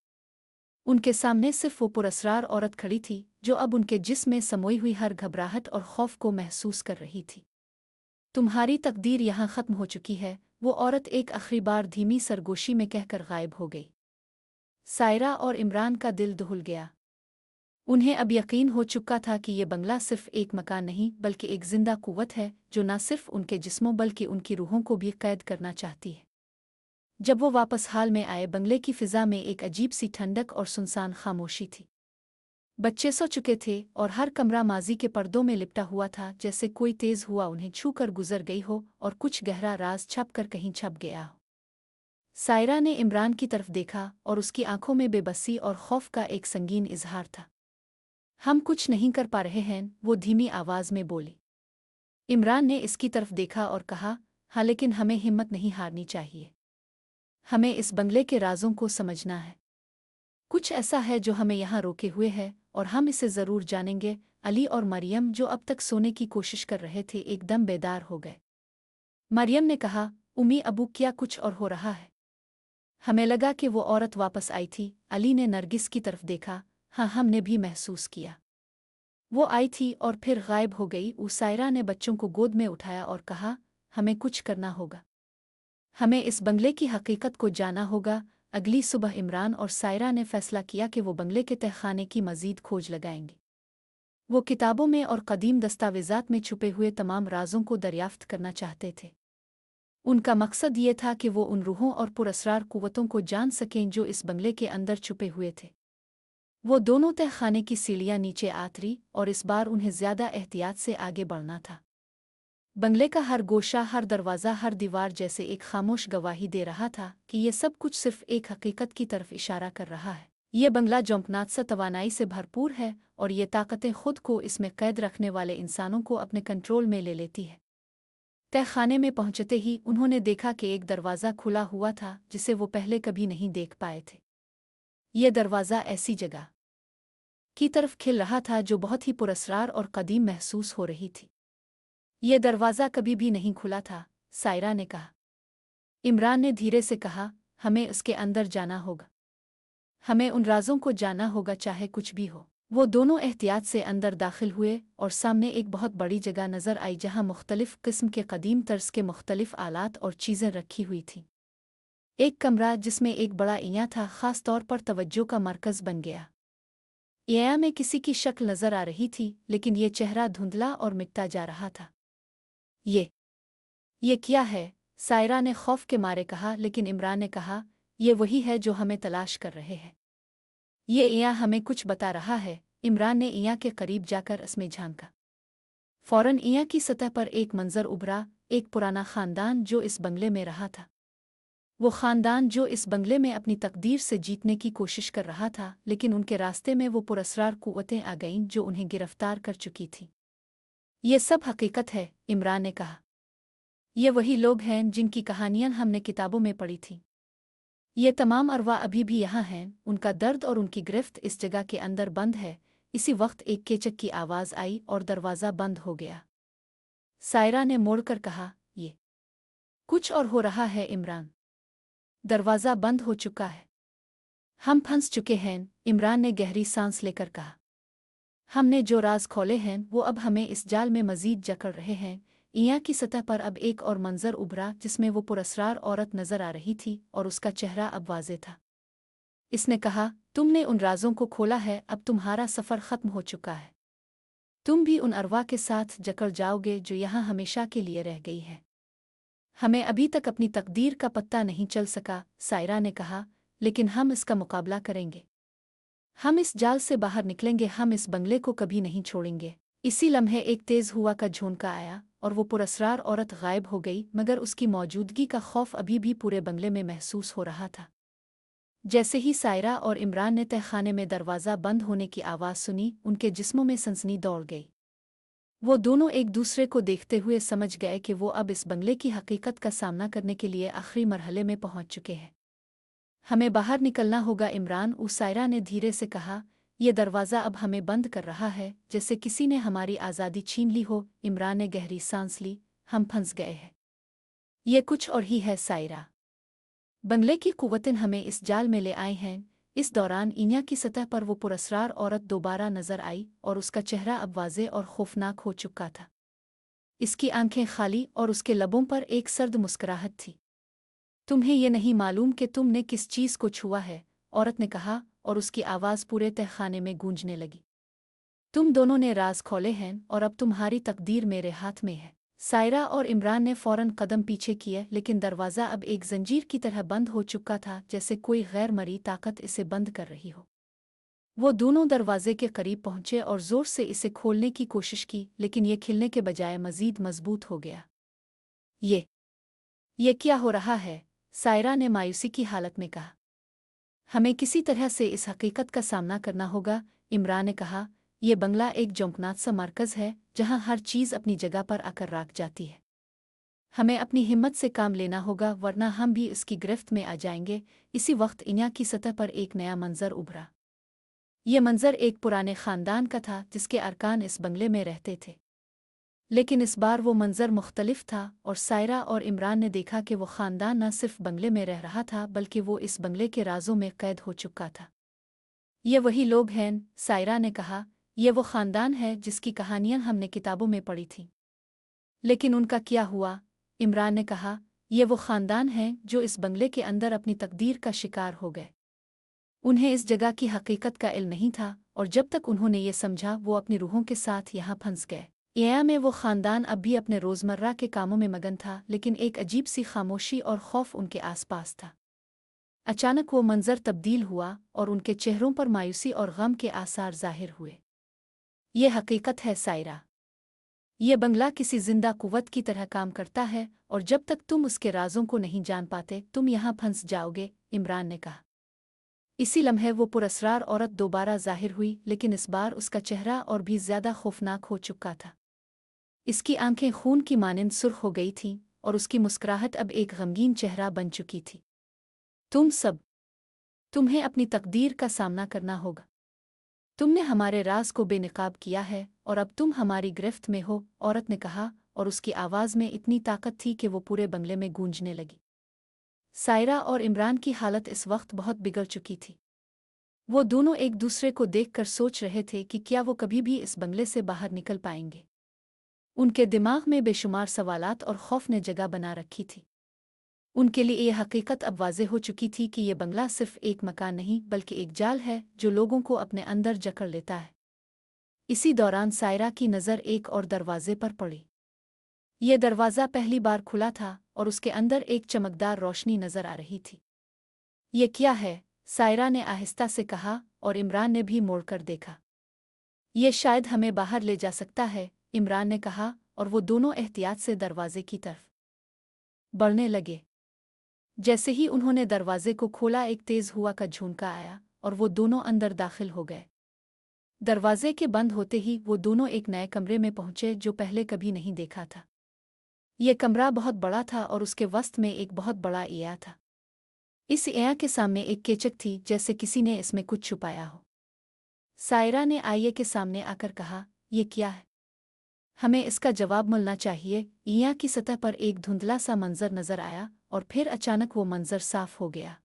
उनके सामने सिर्फ वो पुरस्रार औरत खड़ी थी जो अब उनके जिस्म में समोई हुई हर घबराहट और खौफ को महसूस कर रही थी। तुम्हारी तकदीर यहाँ ख़त्म हो चुकी है, वो औरत एक आखिरी बार धीमी सरगोशी में कहकर गायब हो गई। सायरा और इमरान का दिल दहल गया। उन्हें अब यकीन हो चुका था कि ये बंगला सिर्फ एक मकान नहीं बल्कि एक जिंदा कुव्वत है जो न सिर्फ उनके जिस्मों बल्कि उनकी रूहों को भी कैद करना चाहती है। जब वो वापस हाल में आए, बंगले की फिजा में एक अजीब सी ठंडक और सुनसान खामोशी थी। बच्चे सो चुके थे और हर कमरा माजी के पर्दों में लिपटा हुआ था, जैसे कोई तेज हुआ उन्हें छू कर गुजर गई हो और कुछ गहरा राज छप कर कहीं छप गया हो। सायरा ने इमरान की तरफ देखा और उसकी आंखों में बेबसी और खौफ का एक संगीन इजहार था। हम कुछ नहीं कर पा रहे हैं, वो धीमी आवाज में बोली। इमरान ने इसकी तरफ देखा और कहा, हाँ, लेकिन हमें हिम्मत नहीं हारनी चाहिए। हमें इस बंगले के राजों को समझना है। कुछ ऐसा है जो हमें यहाँ रोके हुए है और हम इसे ज़रूर जानेंगे। अली और मरियम, जो अब तक सोने की कोशिश कर रहे थे, एकदम बेदार हो गए। मरियम ने कहा, उम्मी अबू, क्या कुछ और हो रहा है? हमें लगा कि वो औरत वापस आई थी। अली ने नरगिस की तरफ देखा। हाँ, हमने भी महसूस किया। वो आई थी और फिर गायब हो गई। उसायरा ने बच्चों को गोद में उठाया और कहा, हमें कुछ करना होगा। हमें इस बंगले की हकीकत को जाना होगा। अगली सुबह इमरान और सायरा ने फैसला किया कि वो बंगले के तहखाने की मज़ीद खोज लगाएंगे। वो किताबों में और कदीम दस्तावेज़ात में छुपे हुए तमाम राज़ों को दरियाफ्त करना चाहते थे। उनका मकसद ये था कि वो उन रूहों और पुरअसरार कुव्वतों को जान सकें जो इस बंगले के अंदर छुपे हुए थे। वो दोनों तहखाने की सीढ़ियाँ नीचे आतरी और इस बार उन्हें ज़्यादा एहतियात से आगे बढ़ना था। बंगले का हर गोशा, हर दरवाज़ा, हर दीवार जैसे एक खामोश गवाही दे रहा था कि ये सब कुछ सिर्फ एक हकीकत की तरफ इशारा कर रहा है। ये बंगला जोंकनाथ सा तवानाई से भरपूर है और ये ताकतें खुद को इसमें कैद रखने वाले इंसानों को अपने कंट्रोल में ले लेती है। तहखाने में पहुंचते ही उन्होंने देखा कि एक दरवाज़ा खुला हुआ था जिसे वो पहले कभी नहीं देख पाए थे। ये दरवाज़ा ऐसी जगह की तरफ खिल रहा था जो बहुत ही पुरस्रार और कदीम महसूस हो रही थी। ये दरवाज़ा कभी भी नहीं खुला था, सायरा ने कहा। इमरान ने धीरे से कहा, हमें उसके अंदर जाना होगा। हमें उन राज़ों को जानना होगा, चाहे कुछ भी हो। वो दोनों एहतियात से अंदर दाखिल हुए और सामने एक बहुत बड़ी जगह नज़र आई जहाँ मुख्तलिफ़ किस्म के कदीम तर्ज के मुख्तलिफ़ आलात और चीज़ें रखी हुई थीं। एक कमरा जिसमें एक बड़ा इयां था ख़ास तौर पर तवज्जो का मरकज़ बन गया। इयां में किसी की शक्ल नज़र आ रही थी, लेकिन ये चेहरा धुंधला और मिटता जा रहा था। ये क्या है? सायरा ने खौफ के मारे कहा, लेकिन इमरान ने कहा, ये वही है जो हमें तलाश कर रहे हैं। ये इयां हमें कुछ बता रहा है। इमरान ने इयां के करीब जाकर इसमें झांका। फौरन इयां की सतह पर एक मंजर उभरा, एक पुराना खानदान जो इस बंगले में रहा था। वो खानदान जो इस बंगले में अपनी तकदीर से जीतने की कोशिश कर रहा था, लेकिन उनके रास्ते में वो पुरअसरार कुव्वतें आ गईं जो उन्हें गिरफ्तार कर चुकी थीं। ये सब हकीकत है, इमरान ने कहा। ये वही लोग हैं जिनकी कहानियां हमने किताबों में पढ़ी थीं। ये तमाम अरवा अभी भी यहाँ हैं। उनका दर्द और उनकी गिरफ्त इस जगह के अंदर बंद है। इसी वक्त एक केचक की आवाज़ आई और दरवाज़ा बंद हो गया। सायरा ने मोड़कर कहा, ये कुछ और हो रहा है इमरान। दरवाज़ा बंद हो चुका है। हम फंस चुके हैं, इमरान ने गहरी सांस लेकर कहा। हमने जो राज खोले हैं वो अब हमें इस जाल में मज़ीद जकड़ रहे हैं। इयां की सतह पर अब एक और मंजर उभरा जिसमें वो पुरअसरार औरत नज़र आ रही थी और उसका चेहरा अब वाज़े था। इसने कहा, तुमने उन राजों को खोला है, अब तुम्हारा सफ़र ख़त्म हो चुका है। तुम भी उन अरवा के साथ जकड़ जाओगे जो यहाँ हमेशा के लिए रह गई है। हमें अभी तक अपनी तकदीर का पत्ता नहीं चल सका, सायरा ने कहा, लेकिन हम इसका मुकाबला करेंगे। हम इस जाल से बाहर निकलेंगे, हम इस बंगले को कभी नहीं छोड़ेंगे। इसी लम्हे एक तेज़ हुआ का झोंका आया और वो पुरअसरार औरत गायब हो गई, मगर उसकी मौजूदगी का खौफ अभी भी पूरे बंगले में महसूस हो रहा था। जैसे ही सायरा और इमरान ने तहखाने में दरवाज़ा बंद होने की आवाज़ सुनी, उनके जिस्मों में सनसनी दौड़ गई। वो दोनों एक दूसरे को देखते हुए समझ गए कि वो अब इस बंगले की हकीकत का सामना करने के लिए आखिरी मरहले में पहुंच चुके हैं। हमें बाहर निकलना होगा, इमरान सायरा ने धीरे से कहा। ये दरवाज़ा अब हमें बंद कर रहा है, जैसे किसी ने हमारी आज़ादी छीन ली हो। इमरान ने गहरी सांस ली। हम फंस गए हैं। ये कुछ और ही है सायरा। बंगले की कुव्वतें हमें इस जाल में ले आए हैं। इस दौरान इन्या की सतह पर वो पुरअसरार औरत दोबारा नजर आई और उसका चेहरा अब वाज़े और खौफनाक हो चुका था। इसकी आंखें खाली और उसके लबों पर एक सर्द मुस्कुराहट थी। तुम्हें ये नहीं मालूम कि तुमने किस चीज़ को छुआ है, औरत ने कहा और उसकी आवाज़ पूरे तहखाने में गूंजने लगी। तुम दोनों ने राज खोले हैं और अब तुम्हारी तकदीर मेरे हाथ में है। सायरा और इमरान ने फौरन कदम पीछे किए, लेकिन दरवाज़ा अब एक जंजीर की तरह बंद हो चुका था, जैसे कोई गैर मरी ताकत इसे बंद कर रही हो। वो दोनों दरवाजे के करीब पहुंचे और ज़ोर से इसे खोलने की कोशिश की, लेकिन ये खिलने के बजाय मज़ीद मजबूत हो गया। ये क्या हो रहा है? सायरा ने मायूसी की हालत में कहा। हमें किसी तरह से इस हकीकत का सामना करना होगा, इमरान ने कहा। यह बंगला एक जोंकनाथ सा मरकज़ है जहां हर चीज़ अपनी जगह पर आकर राख जाती है। हमें अपनी हिम्मत से काम लेना होगा, वरना हम भी इसकी गिरफ्त में आ जाएंगे। इसी वक्त इन्या की सतह पर एक नया मंजर उभरा। ये मंजर एक पुराने खानदान का था जिसके अरकान इस बंगले में रहते थे। लेकिन इस बार वो मंजर मुख्तलिफ था और सायरा और इमरान ने देखा कि वो खानदान न सिर्फ बंगले में रह रहा था बल्कि वो इस बंगले के राजों में कैद हो चुका था। ये वही लोग हैं, सायरा ने कहा। ये वो खानदान है जिसकी कहानियां हमने किताबों में पढ़ी थीं। लेकिन उनका क्या हुआ? इमरान ने कहा। ये वो खानदान हैं जो इस बंगले के अंदर अपनी तकदीर का शिकार हो गए। उन्हें इस जगह की हकीकत का इल्म नहीं था और जब तक उन्होंने ये समझा वो अपनी रूहों के साथ यहाँ फंस गए। या में वो खानदान अब भी अपने रोज़मर्रा के कामों में मगन था, लेकिन एक अजीब सी खामोशी और खौफ उनके आसपास था। अचानक वो मंजर तब्दील हुआ और उनके चेहरों पर मायूसी और गम के आसार जाहिर हुए। ये हकीकत है सायरा। ये बंगला किसी जिंदा कुव्वत की तरह काम करता है और जब तक तुम उसके राजों को नहीं जान पाते तुम यहाँ फंस जाओगे, इमरान ने कहा। इसी लम्हे वो पुरअसरार औरत दोबारा जाहिर हुई, लेकिन इस बार उसका चेहरा और भी ज्यादा खौफनाक हो चुका था। इसकी आंखें खून की मानिंद सुर्ख हो गई थीं और उसकी मुस्कुराहट अब एक गमगीन चेहरा बन चुकी थी। तुम्हें अपनी तकदीर का सामना करना होगा। तुमने हमारे राज को बेनकाब किया है और अब तुम हमारी गिरफ्त में हो, औरत ने कहा और उसकी आवाज़ में इतनी ताकत थी कि वो पूरे बंगले में गूंजने लगी। सायरा और इमरान की हालत इस वक्त बहुत बिगड़ चुकी थी। वो दोनों एक दूसरे को देखकर सोच रहे थे कि क्या वो कभी भी इस बंगले से बाहर निकल पाएंगे। उनके दिमाग में बेशुमार सवालात और खौफ ने जगह बना रखी थी। उनके लिए यह हकीकत अब वाज़ेह हो चुकी थी कि ये बंगला सिर्फ एक मकान नहीं बल्कि एक जाल है जो लोगों को अपने अंदर जकड़ लेता है। इसी दौरान सायरा की नज़र एक और दरवाजे पर पड़ी। ये दरवाज़ा पहली बार खुला था और उसके अंदर एक चमकदार रोशनी नज़र आ रही थी। ये क्या है? सायरा ने आहिस्ता से कहा और इमरान ने भी मोड़कर देखा। ये शायद हमें बाहर ले जा सकता है, इमरान ने कहा और वो दोनों एहतियात से दरवाजे की तरफ बढ़ने लगे। जैसे ही उन्होंने दरवाजे को खोला एक तेज हुआ का झोंका आया और वो दोनों अंदर दाखिल हो गए। दरवाजे के बंद होते ही वो दोनों एक नए कमरे में पहुंचे जो पहले कभी नहीं देखा था। ये कमरा बहुत बड़ा था और उसके वस्त में एक बहुत बड़ा एया था। इस एया के सामने एक केचक थी, जैसे किसी ने इसमें कुछ छुपाया हो। सायरा ने आईये के सामने आकर कहा, ये क्या है? हमें इसका जवाब मिलना चाहिए। एया की सतह पर एक धुंधला सा मंजर नजर आया और फिर अचानक वो मंजर साफ हो गया।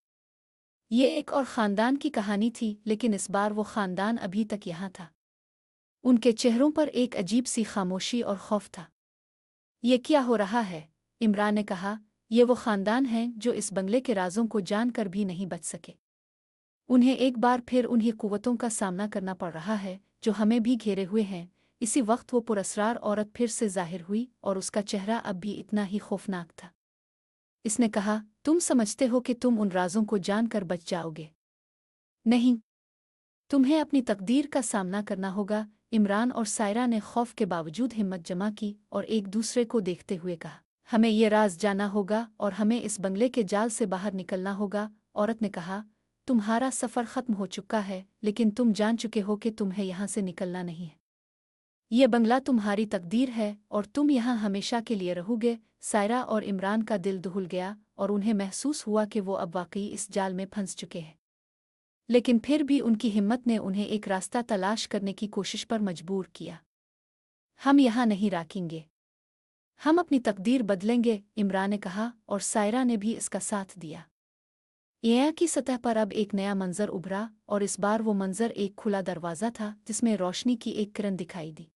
ये एक और खानदान की कहानी थी, लेकिन इस बार वो खानदान अभी तक यहाँ था। उनके चेहरों पर एक अजीब सी खामोशी और खौफ था। ये क्या हो रहा है? इमरान ने कहा। ये वो खानदान हैं जो इस बंगले के राजों को जानकर भी नहीं बच सके। उन्हें एक बार फिर उन्हीं कुव्वतों का सामना करना पड़ रहा है जो हमें भी घेरे हुए हैं। इसी वक्त वो पुरअसरार औरत फिर से जाहिर हुई और उसका चेहरा अब भी इतना ही खौफनाक था। इसने कहा, तुम समझते हो कि तुम उन राजों को जानकर बच जाओगे? नहीं, तुम्हें अपनी तकदीर का सामना करना होगा। इमरान और सायरा ने खौफ के बावजूद हिम्मत जमा की और एक दूसरे को देखते हुए कहा, हमें ये राज जाना होगा और हमें इस बंगले के जाल से बाहर निकलना होगा। औरत ने कहा, तुम्हारा सफ़र ख़त्म हो चुका है, लेकिन तुम जान चुके हो कि तुम्हें यहाँ से निकलना नहीं है। ये बंगला तुम्हारी तकदीर है और तुम यहाँ हमेशा के लिए रहोगे। सायरा और इमरान का दिल दहल गया और उन्हें महसूस हुआ कि वो अब वाकई इस जाल में फंस चुके हैं। लेकिन फिर भी उनकी हिम्मत ने उन्हें एक रास्ता तलाश करने की कोशिश पर मजबूर किया। हम यहाँ नहीं राखेंगे, हम अपनी तकदीर बदलेंगे, इमरान ने कहा और सायरा ने भी इसका साथ दिया। एया की सतह पर अब एक नया मंजर उभरा और इस बार वो मंजर एक खुला दरवाज़ा था जिसमें रोशनी की एक किरण दिखाई दी।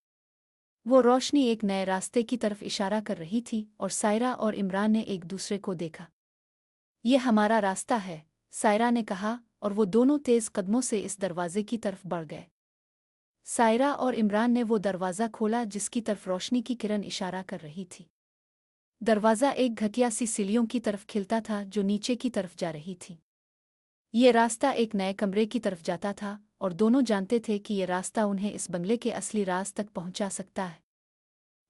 वो रोशनी एक नए रास्ते की तरफ इशारा कर रही थी और सायरा और इमरान ने एक दूसरे को देखा। ये हमारा रास्ता है, सायरा ने कहा और वो दोनों तेज़ कदमों से इस दरवाजे की तरफ बढ़ गए। सायरा और इमरान ने वो दरवाज़ा खोला जिसकी तरफ रोशनी की किरण इशारा कर रही थी। दरवाज़ा एक घटिया सी सीढ़ियों की तरफ खिलता था जो नीचे की तरफ जा रही थी। ये रास्ता एक नए कमरे की तरफ जाता था और दोनों जानते थे कि ये रास्ता उन्हें इस बंगले के असली राज तक पहुंचा सकता है।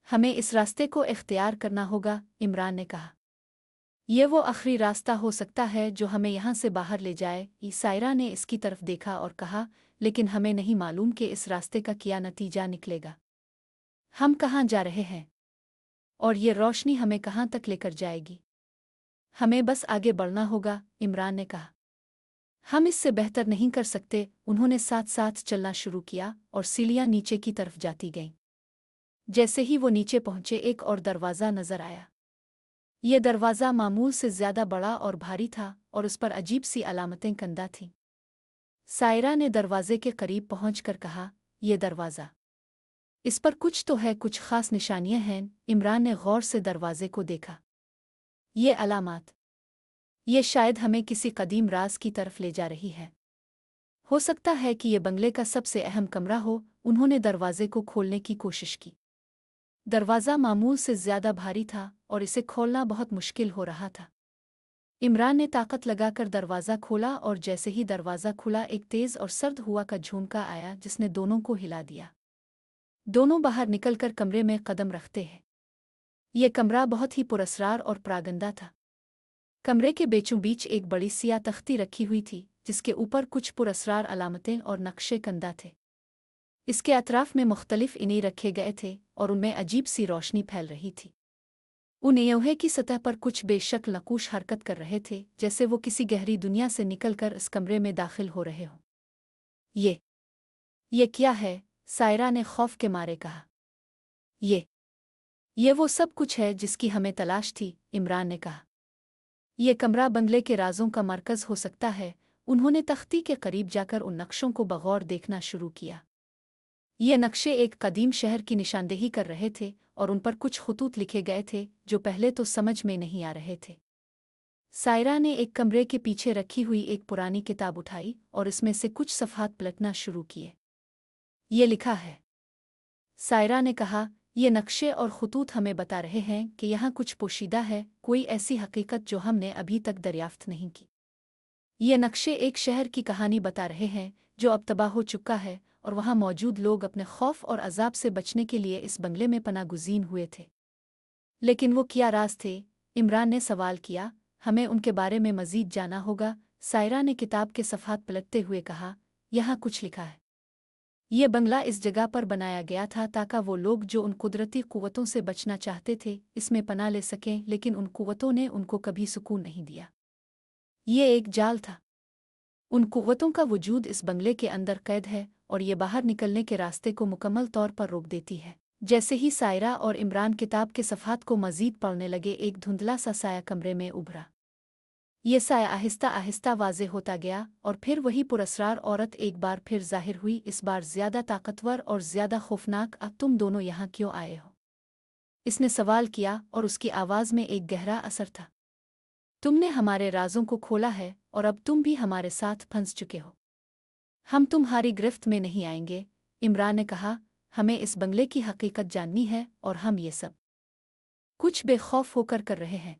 हमें इस रास्ते को इख्तियार करना होगा, इमरान ने कहा। ये वो आखिरी रास्ता हो सकता है जो हमें यहाँ से बाहर ले जाए। सायरा ने इसकी तरफ देखा और कहा, लेकिन हमें नहीं मालूम कि इस रास्ते का क्या नतीजा निकलेगा। हम कहाँ जा रहे हैं और ये रोशनी हमें कहाँ तक लेकर जाएगी? हमें बस आगे बढ़ना होगा, इमरान ने कहा। हम इससे बेहतर नहीं कर सकते। उन्होंने साथ साथ चलना शुरू किया और सीढ़ियां नीचे की तरफ जाती गईं। जैसे ही वो नीचे पहुंचे एक और दरवाज़ा नजर आया। ये दरवाज़ा मामूल से ज्यादा बड़ा और भारी था और उस पर अजीब सी अलामतें कंदा थीं। सायरा ने दरवाजे के करीब पहुंचकर कहा, ये दरवाज़ा, इस पर कुछ तो है, कुछ खास निशानियां हैं। इमरान ने गौर से दरवाजे को देखा। ये अलामात, ये शायद हमें किसी कदीम राज की तरफ ले जा रही है। हो सकता है कि ये बंगले का सबसे अहम कमरा हो। उन्होंने दरवाजे को खोलने की कोशिश की। दरवाज़ा मामूल से ज्यादा भारी था और इसे खोलना बहुत मुश्किल हो रहा था। इमरान ने ताकत लगाकर दरवाज़ा खोला और जैसे ही दरवाज़ा खुला एक तेज़ और सर्द हुआ का झोंका आया जिसने दोनों को हिला दिया। दोनों बाहर निकलकर कमरे में कदम रखते हैं। ये कमरा बहुत ही पुरस्रार और प्रागंदा था। कमरे के बीचों बीच एक बड़ी सियाह तख्ती रखी हुई थी जिसके ऊपर कुछ पुरस्रार अलामतें और नक्शे कंदा थे। इसके अतराफ में मुख्तलिफ इने रखे गए थे और उनमें अजीब सी रोशनी फैल रही थी। उन लोहे की सतह पर कुछ बेशक नकूश हरकत कर रहे थे जैसे वो किसी गहरी दुनिया से निकलकर इस कमरे में दाखिल हो रहे हों। ये क्या है? सायरा ने खौफ के मारे कहा। ये वो सब कुछ है जिसकी हमें तलाश थी, इमरान ने कहा। ये कमरा बंगले के राजों का मरकज हो सकता है। उन्होंने तख्ती के करीब जाकर उन नक्शों को बगौर देखना शुरू किया। ये नक्शे एक कदीम शहर की निशानदेही कर रहे थे और उन पर कुछ खुतूत लिखे गए थे जो पहले तो समझ में नहीं आ रहे थे। सायरा ने एक कमरे के पीछे रखी हुई एक पुरानी किताब उठाई और इसमें से कुछ सफ़हात पलटना शुरू किए। ये लिखा है, सायरा ने कहा, ये नक्शे और खुतूत हमें बता रहे हैं कि यहाँ कुछ पोशीदा है, कोई ऐसी हकीकत जो हमने अभी तक दरियाफ्त नहीं की। ये नक्शे एक शहर की कहानी बता रहे हैं जो अब तबाह हो चुका है और वहाँ मौजूद लोग अपने खौफ और अजाब से बचने के लिए इस बंगले में पनाह गुज़ीन हुए थे। लेकिन वो क्या राज थे? इमरान ने सवाल किया। हमें उनके बारे में मज़ीद जाना होगा। सायरा ने किताब के सफ़हात पलटते हुए कहा, यहाँ कुछ लिखा है। ये बंगला इस जगह पर बनाया गया था ताकि वो लोग जो उन कुदरती कुव्वतों से बचना चाहते थे इसमें पनाह ले सकें, लेकिन उन कुव्वतों ने उनको कभी सुकून नहीं दिया। ये एक जाल था। उन कुव्वतों का वजूद इस बंगले के अंदर कैद है और ये बाहर निकलने के रास्ते को मुकम्मल तौर पर रोक देती है। जैसे ही सायरा और इमरान किताब के सफ़हात को मज़ीद पढ़ने लगे एक धुंधला सा साया कमरे में उभरा। ये साया आहिस्ता आहिस्ता वाज़े होता गया और फिर वही पुरस्रार औरत एक बार फिर ज़ाहिर हुई, इस बार ज़्यादा ताकतवर और ज़्यादा खौफनाक। अब तुम दोनों यहाँ क्यों आए हो? इसने सवाल किया और उसकी आवाज़ में एक गहरा असर था। तुमने हमारे राज़ों को खोला है और अब तुम भी हमारे साथ फंस चुके हो। हम तुम्हारी गिरफ्त में नहीं आएंगे, इमरान ने कहा। हमें इस बंगले की हकीकत जाननी है और हम ये सब कुछ बेखौफ होकर कर रहे हैं।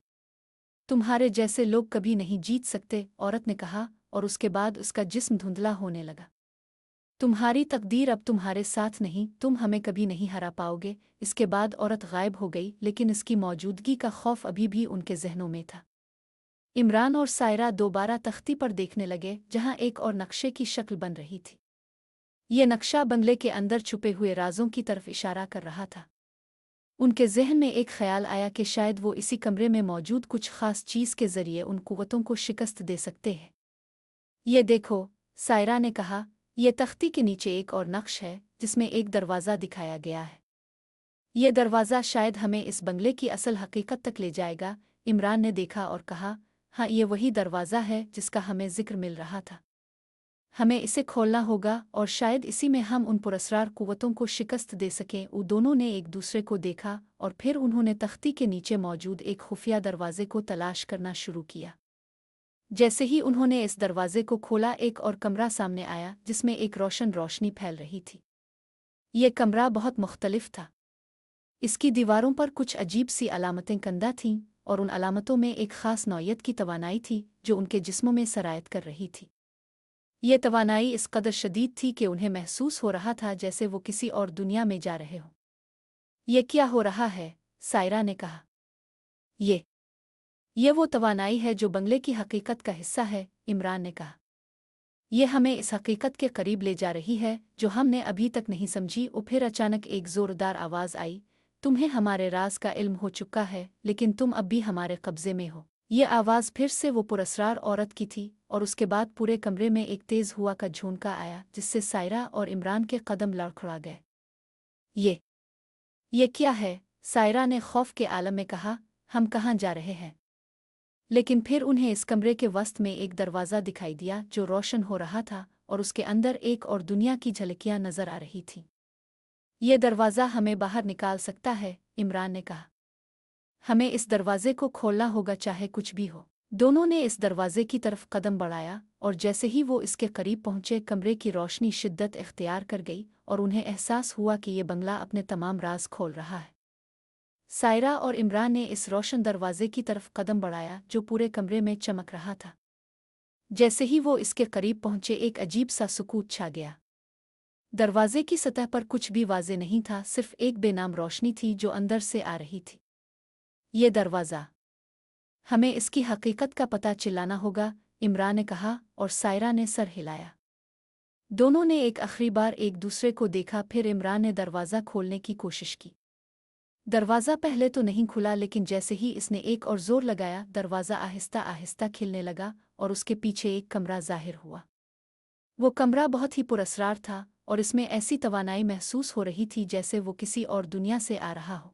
तुम्हारे जैसे लोग कभी नहीं जीत सकते, औरत ने कहा और उसके बाद उसका जिस्म धुंधला होने लगा। तुम्हारी तकदीर अब तुम्हारे साथ नहीं, तुम हमें कभी नहीं हरा पाओगे। इसके बाद औरत गायब हो गई, लेकिन इसकी मौजूदगी का खौफ अभी भी उनके जहनों में था। इमरान और सायरा दोबारा तख्ती पर देखने लगे जहां एक और नक्शे की शक्ल बन रही थी। ये नक्शा बंगले के अंदर छुपे हुए राजों की तरफ इशारा कर रहा था। उनके जहन में एक ख्याल आया कि शायद वो इसी कमरे में मौजूद कुछ खास चीज़ के जरिए उन कुव्वतों को शिकस्त दे सकते हैं। ये देखो, सायरा ने कहा, यह तख्ती के नीचे एक और नक्श है जिसमें एक दरवाज़ा दिखाया गया है। ये दरवाज़ा शायद हमें इस बंगले की असल हकीकत तक ले जाएगा। इमरान ने देखा और कहा, हाँ, ये वही दरवाज़ा है जिसका हमें जिक्र मिल रहा था। हमें इसे खोलना होगा और शायद इसी में हम उन पुरस्रार कुव्वतों को शिकस्त दे सकें। वो दोनों ने एक दूसरे को देखा और फिर उन्होंने तख्ती के नीचे मौजूद एक खुफिया दरवाजे को तलाश करना शुरू किया। जैसे ही उन्होंने इस दरवाजे को खोला एक और कमरा सामने आया जिसमें एक रोशनी फैल रही थी। ये कमरा बहुत मुख्तलिफ था। इसकी दीवारों पर कुछ अजीब सी अलामतें कंदा थीं और उन अलामतों में एक ख़ास नौयत की तवानाई थी जो उनके जिस्मों में सरायत कर रही थी। ये तवानाई इस कदर शदीद थी कि उन्हें महसूस हो रहा था जैसे वो किसी और दुनिया में जा रहे हों। ये क्या हो रहा है? सायरा ने कहा। ये वो तवानाई है जो बंगले की हकीकत का हिस्सा है, इमरान ने कहा। ये हमें इस हकीकत के करीब ले जा रही है जो हमने अभी तक नहीं समझी। और फिर अचानक एक ज़ोरदार आवाज़ आई, तुम्हें हमारे राज का इल्म हो चुका है, लेकिन तुम अब भी हमारे कब्ज़े में हो। ये आवाज़ फिर से वो पुरस्रार औरत की थी और उसके बाद पूरे कमरे में एक तेज हुआ का झोंका आया जिससे सायरा और इमरान के कदम लड़खड़ा गए। ये ये क्या है? सायरा ने खौफ के आलम में कहा। हम कहाँ जा रहे हैं? लेकिन फिर उन्हें इस कमरे के वस्त में एक दरवाज़ा दिखाई दिया जो रोशन हो रहा था और उसके अंदर एक और दुनिया की झलकियाँ नजर आ रही थीं। ये दरवाज़ा हमें बाहर निकाल सकता है, इमरान ने कहा। हमें इस दरवाजे को खोलना होगा चाहे कुछ भी हो। दोनों ने इस दरवाजे की तरफ कदम बढ़ाया और जैसे ही वो इसके करीब पहुंचे कमरे की रोशनी शिद्दत इख्तियार कर गई और उन्हें एहसास हुआ कि ये बंगला अपने तमाम राज खोल रहा है। सायरा और इमरान ने इस रोशन दरवाजे की तरफ कदम बढ़ाया जो पूरे कमरे में चमक रहा था। जैसे ही वो इसके करीब पहुंचे एक अजीब सा सुकूत छा गया। दरवाजे की सतह पर कुछ भी वाज़े नहीं था, सिर्फ एक बेनाम रोशनी थी जो अंदर से आ रही थी। ये दरवाज़ा, हमें इसकी हकीकत का पता चिल्लाना होगा, इमरान ने कहा और सायरा ने सर हिलाया। दोनों ने एक आखिरी बार एक दूसरे को देखा, फिर इमरान ने दरवाज़ा खोलने की कोशिश की। दरवाज़ा पहले तो नहीं खुला, लेकिन जैसे ही इसने एक और जोर लगाया दरवाज़ा आहिस्ता आहिस्ता खिलने लगा और उसके पीछे एक कमरा जाहिर हुआ। वो कमरा बहुत ही पुरअसरार था और इसमें ऐसी तवानाई महसूस हो रही थी जैसे वो किसी और दुनिया से आ रहा हो।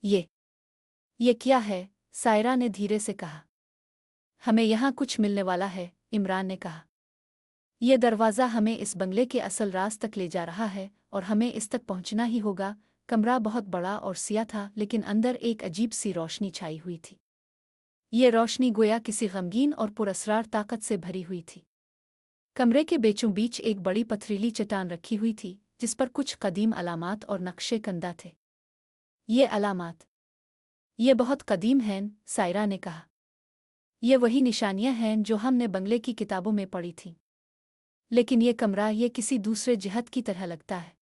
ये क्या है? सायरा ने धीरे से कहा। हमें यहाँ कुछ मिलने वाला है, इमरान ने कहा। ये दरवाज़ा हमें इस बंगले के असल राज तक ले जा रहा है और हमें इस तक पहुँचना ही होगा। कमरा बहुत बड़ा और सिया था, लेकिन अंदर एक अजीब सी रोशनी छाई हुई थी। ये रोशनी गोया किसी गमगीन और पुरअसरार ताकत से भरी हुई थी। कमरे के बीचों बीच एक बड़ी पथरीली चट्टान रखी हुई थी जिस पर कुछ कदीम अलामात और नक्शे कंदा थे। ये अलामात, ये बहुत कदीम हैं, सायरा ने कहा। ये वही निशानियां हैं जो हमने बंगले की किताबों में पढ़ी थीं। लेकिन ये कमरा ये किसी दूसरे जिहत की तरह लगता है।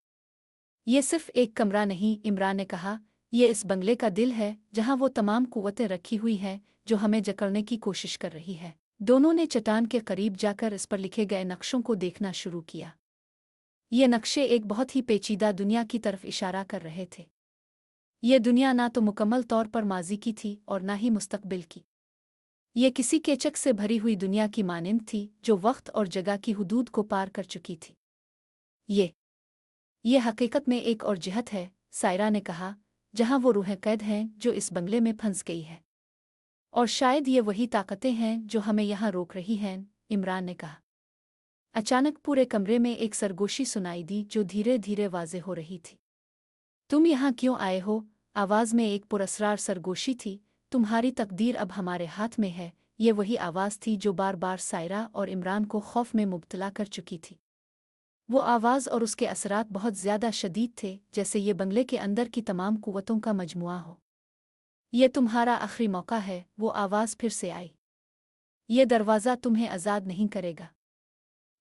ये सिर्फ एक कमरा नहीं, इमरान ने कहा, ये इस बंगले का दिल है जहां वो तमाम कुव्वतें रखी हुई हैं जो हमें जकड़ने की कोशिश कर रही है। दोनों ने चट्टान के करीब जाकर इस पर लिखे गए नक्शों को देखना शुरू किया। ये नक्शे एक बहुत ही पेचीदा दुनिया की तरफ इशारा कर रहे थे। ये दुनिया ना तो मुकम्मल तौर पर माजी की थी और ना ही मुस्तकबिल की। ये किसी केचक से भरी हुई दुनिया की मानिंद थी जो वक्त और जगह की हुदूद को पार कर चुकी थी। ये हकीकत में एक और जिहत है, सायरा ने कहा, जहां वो रूहें कैद हैं जो इस बंगले में फंस गई है। और शायद ये वही ताकतें हैं जो हमें यहाँ रोक रही हैं, इमरान ने कहा। अचानक पूरे कमरे में एक सरगोशी सुनाई दी जो धीरे धीरे वाज़े हो रही थी। तुम यहाँ क्यों आए हो? आवाज़ में एक पुरअसरार सरगोशी थी। तुम्हारी तकदीर अब हमारे हाथ में है। ये वही आवाज़ थी जो बार बार सायरा और इमरान को खौफ में मुब्तला कर चुकी थी। वो आवाज़ और उसके असरात बहुत ज़्यादा शदीद थे, जैसे ये बंगले के अंदर की तमाम कुव्वतों का मजमुआ हो। ये तुम्हारा आखिरी मौका है, वो आवाज़ फिर से आई। ये दरवाज़ा तुम्हें आज़ाद नहीं करेगा।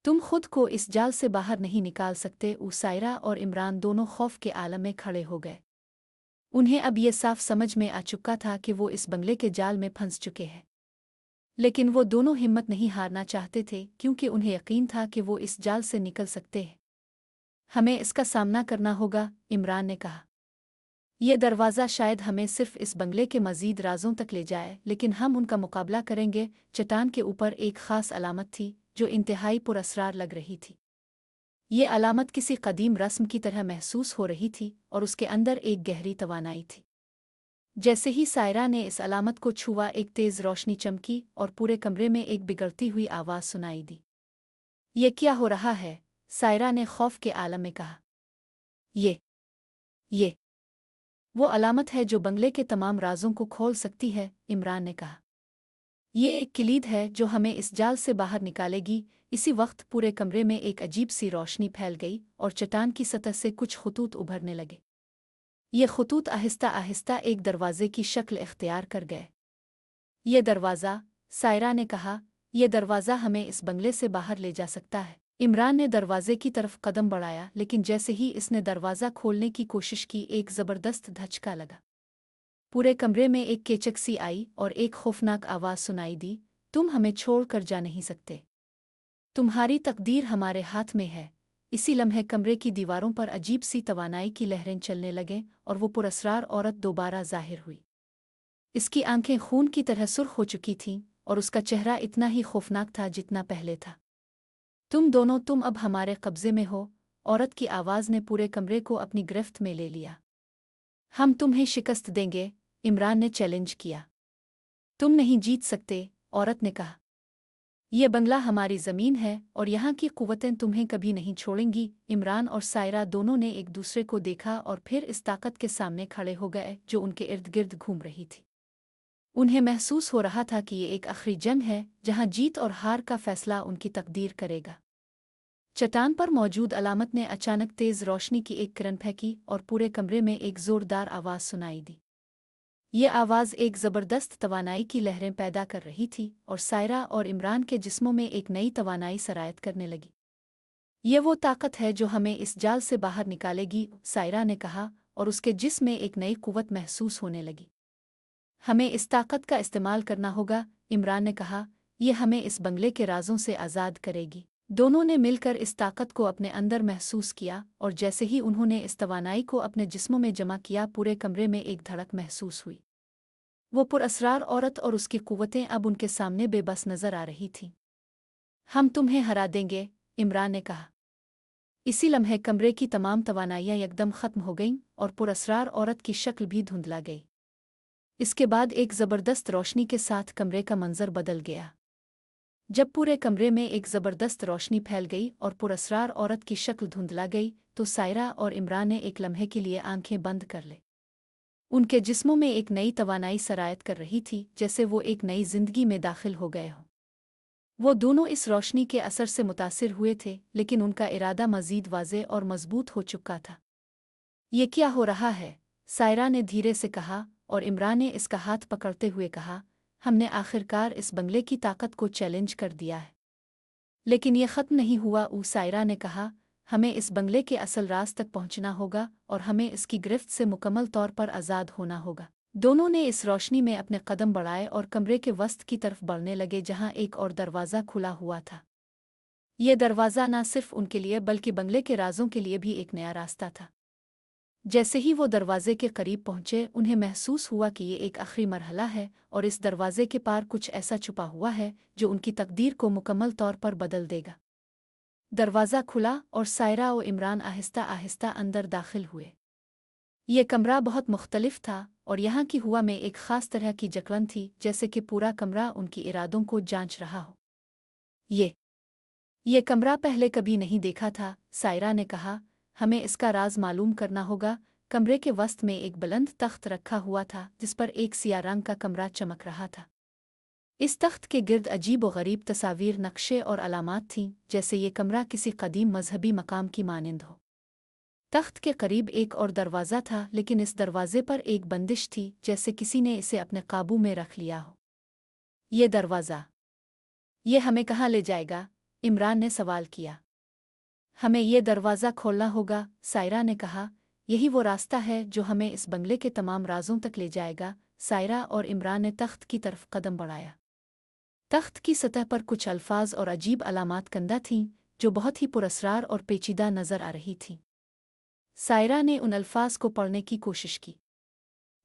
तुम खुद को इस जाल से बाहर नहीं निकाल सकते। सायरा और इमरान दोनों खौफ के आलम में खड़े हो गए। उन्हें अब ये साफ समझ में आ चुका था कि वो इस बंगले के जाल में फंस चुके हैं। लेकिन वो दोनों हिम्मत नहीं हारना चाहते थे क्योंकि उन्हें यकीन था कि वो इस जाल से निकल सकते हैं। हमें इसका सामना करना होगा, इमरान ने कहा। ये दरवाज़ा शायद हमें सिर्फ इस बंगले के मज़ीद राज़ों तक ले जाए, लेकिन हम उनका मुकाबला करेंगे। चट्टान के ऊपर एक ख़ास अलामत थी जो इंतहाई पुरअसरार लग रही थी। ये अलामत किसी कदीम रस्म की तरह महसूस हो रही थी और उसके अंदर एक गहरी तवानाई थी। जैसे ही सायरा ने इस अलामत को छुआ एक तेज़ रोशनी चमकी और पूरे कमरे में एक बिगड़ती हुई आवाज़ सुनाई दी। ये क्या हो रहा है? सायरा ने खौफ के आलम में कहा। ये वो अलामत है जो बंगले के तमाम राज़ों को खोल सकती है, इमरान ने कहा। ये एक किलीद है जो हमें इस जाल से बाहर निकालेगी। इसी वक्त पूरे कमरे में एक अजीब सी रोशनी फैल गई और चट्टान की सतह से कुछ खतूत उभरने लगे। ये खतूत आहिस्ता आहिस्ता एक दरवाजे की शक्ल इख्तियार कर गए। ये दरवाज़ा, सायरा ने कहा, यह दरवाज़ा हमें इस बंगले से बाहर ले जा सकता है। इमरान ने दरवाजे की तरफ कदम बढ़ाया, लेकिन जैसे ही इसने दरवाज़ा खोलने की कोशिश की एक ज़बरदस्त धचका लगा। पूरे कमरे में एक केचक सी आई और एक खौफनाक आवाज़ सुनाई दी, तुम हमें छोड़ कर जा नहीं सकते। तुम्हारी तकदीर हमारे हाथ में है। इसी लम्हे कमरे की दीवारों पर अजीब सी तवानाई की लहरें चलने लगें और वो पुरअसरार औरत दोबारा ज़ाहिर हुई। इसकी आंखें खून की तरह सुर्ख हो चुकी थीं और उसका चेहरा इतना ही खौफनाक था जितना पहले था। तुम अब हमारे कब्जे में हो, औरत की आवाज़ ने पूरे कमरे को अपनी गिरफ्त में ले लिया। हम तुम्हें शिकस्त देंगे, इमरान ने चैलेंज किया। तुम नहीं जीत सकते, औरत ने कहा। ये बंगला हमारी ज़मीन है और यहाँ की कुव्वतें तुम्हें कभी नहीं छोड़ेंगी। इमरान और सायरा दोनों ने एक दूसरे को देखा और फिर इस ताकत के सामने खड़े हो गए जो उनके इर्द गिर्द घूम रही थी। उन्हें महसूस हो रहा था कि ये एक आखिरी जंग है जहाँ जीत और हार का फैसला उनकी तकदीर करेगा। चट्टान पर मौजूद अलामत ने अचानक तेज़ रोशनी की एक किरण फेंकी और पूरे कमरे में एक ज़ोरदार आवाज़ सुनाई दी। ये आवाज़ एक ज़बरदस्त तवानाई की लहरें पैदा कर रही थी और सायरा और इमरान के जिस्मों में एक नई तवानाई सरायत करने लगी। ये वो ताकत है जो हमें इस जाल से बाहर निकालेगी, सायरा ने कहा, और उसके जिस्म में एक नई कुव्वत महसूस होने लगी। हमें इस ताकत का इस्तेमाल करना होगा, इमरान ने कहा। ये हमें इस बंगले के राजों से आज़ाद करेगी। दोनों ने मिलकर इस ताकत को अपने अंदर महसूस किया और जैसे ही उन्होंने इस तवानाई को अपने जिस्मों में जमा किया, पूरे कमरे में एक धड़क महसूस हुई। वो पुरअसरार औरत और उसकी कुव्वतें अब उनके सामने बेबस नजर आ रही थीं। हम तुम्हें हरा देंगे, इमरान ने कहा। इसी लम्हे कमरे की तमाम तवानाइयां यकदम खत्म हो गईं और पुरअसरार औरत की शक्ल भी धुंधला गई। इसके बाद एक ज़बरदस्त रोशनी के साथ कमरे का मंजर बदल गया। जब पूरे कमरे में एक ज़बरदस्त रोशनी फैल गई और पुरअसरार औरत की शक्ल धुंधला गई, तो सायरा और इमरान ने एक लम्हे के लिए आंखें बंद कर ली। उनके जिस्मों में एक नई तवानाई सरायत कर रही थी, जैसे वो एक नई जिंदगी में दाखिल हो गए हों। वो दोनों इस रोशनी के असर से मुतासिर हुए थे, लेकिन उनका इरादा मज़ीद वाज़े और मजबूत हो चुका था। ये क्या हो रहा है? सायरा ने धीरे से कहा और इमरान ने इसका हाथ पकड़ते हुए कहा, हमने आखिरकार इस बंगले की ताकत को चैलेंज कर दिया है। लेकिन ये ख़त्म नहीं हुआ, सायरा ने कहा। हमें इस बंगले के असल राज तक पहुंचना होगा और हमें इसकी गिरफ्त से मुकम्मल तौर पर आज़ाद होना होगा। दोनों ने इस रोशनी में अपने कदम बढ़ाए और कमरे के वस्त की तरफ बढ़ने लगे, जहां एक और दरवाज़ा खुला हुआ था। ये दरवाज़ा न सिर्फ उनके लिए बल्कि बंगले के राजों के लिए भी एक नया रास्ता था। जैसे ही वो दरवाजे के करीब पहुंचे, उन्हें महसूस हुआ कि ये एक आखिरी मरहला है और इस दरवाजे के पार कुछ ऐसा छुपा हुआ है जो उनकी तकदीर को मुकम्मल तौर पर बदल देगा। दरवाज़ा खुला और सायरा और इमरान आहिस्ता आहिस्ता अंदर दाखिल हुए। ये कमरा बहुत मुख्तलिफ था और यहाँ की हवा में एक ख़ास तरह की जकड़न थी, जैसे कि पूरा कमरा उनकी इरादों को जांच रहा हो। ये कमरा पहले कभी नहीं देखा था, सायरा ने कहा। हमें इसका राज मालूम करना होगा। कमरे के वस्त में एक बुलंद तख्त रखा हुआ था जिस पर एक सिया रंग का कमरा चमक रहा था। इस तख्त के गिर्द अजीब व गरीब तस्वीर, नक्शे और अलामात थीं, जैसे ये कमरा किसी कदीम मजहबी मकाम की मानिंद हो। तख्त के करीब एक और दरवाज़ा था, लेकिन इस दरवाजे पर एक बंदिश थी, जैसे किसी ने इसे अपने काबू में रख लिया हो। ये दरवाज़ा, ये हमें कहाँ ले जाएगा? इमरान ने सवाल किया। हमें ये दरवाज़ा खोलना होगा, सायरा ने कहा। यही वो रास्ता है जो हमें इस बंगले के तमाम राजों तक ले जाएगा। सायरा और इमरान ने तख्त की तरफ कदम बढ़ाया। तख्त की सतह पर कुछ अल्फाज और अजीब अलामात कंदा थीं, जो बहुत ही पुरअसरार और पेचीदा नज़र आ रही थीं। सायरा ने उन अल्फाज को पढ़ने की कोशिश की।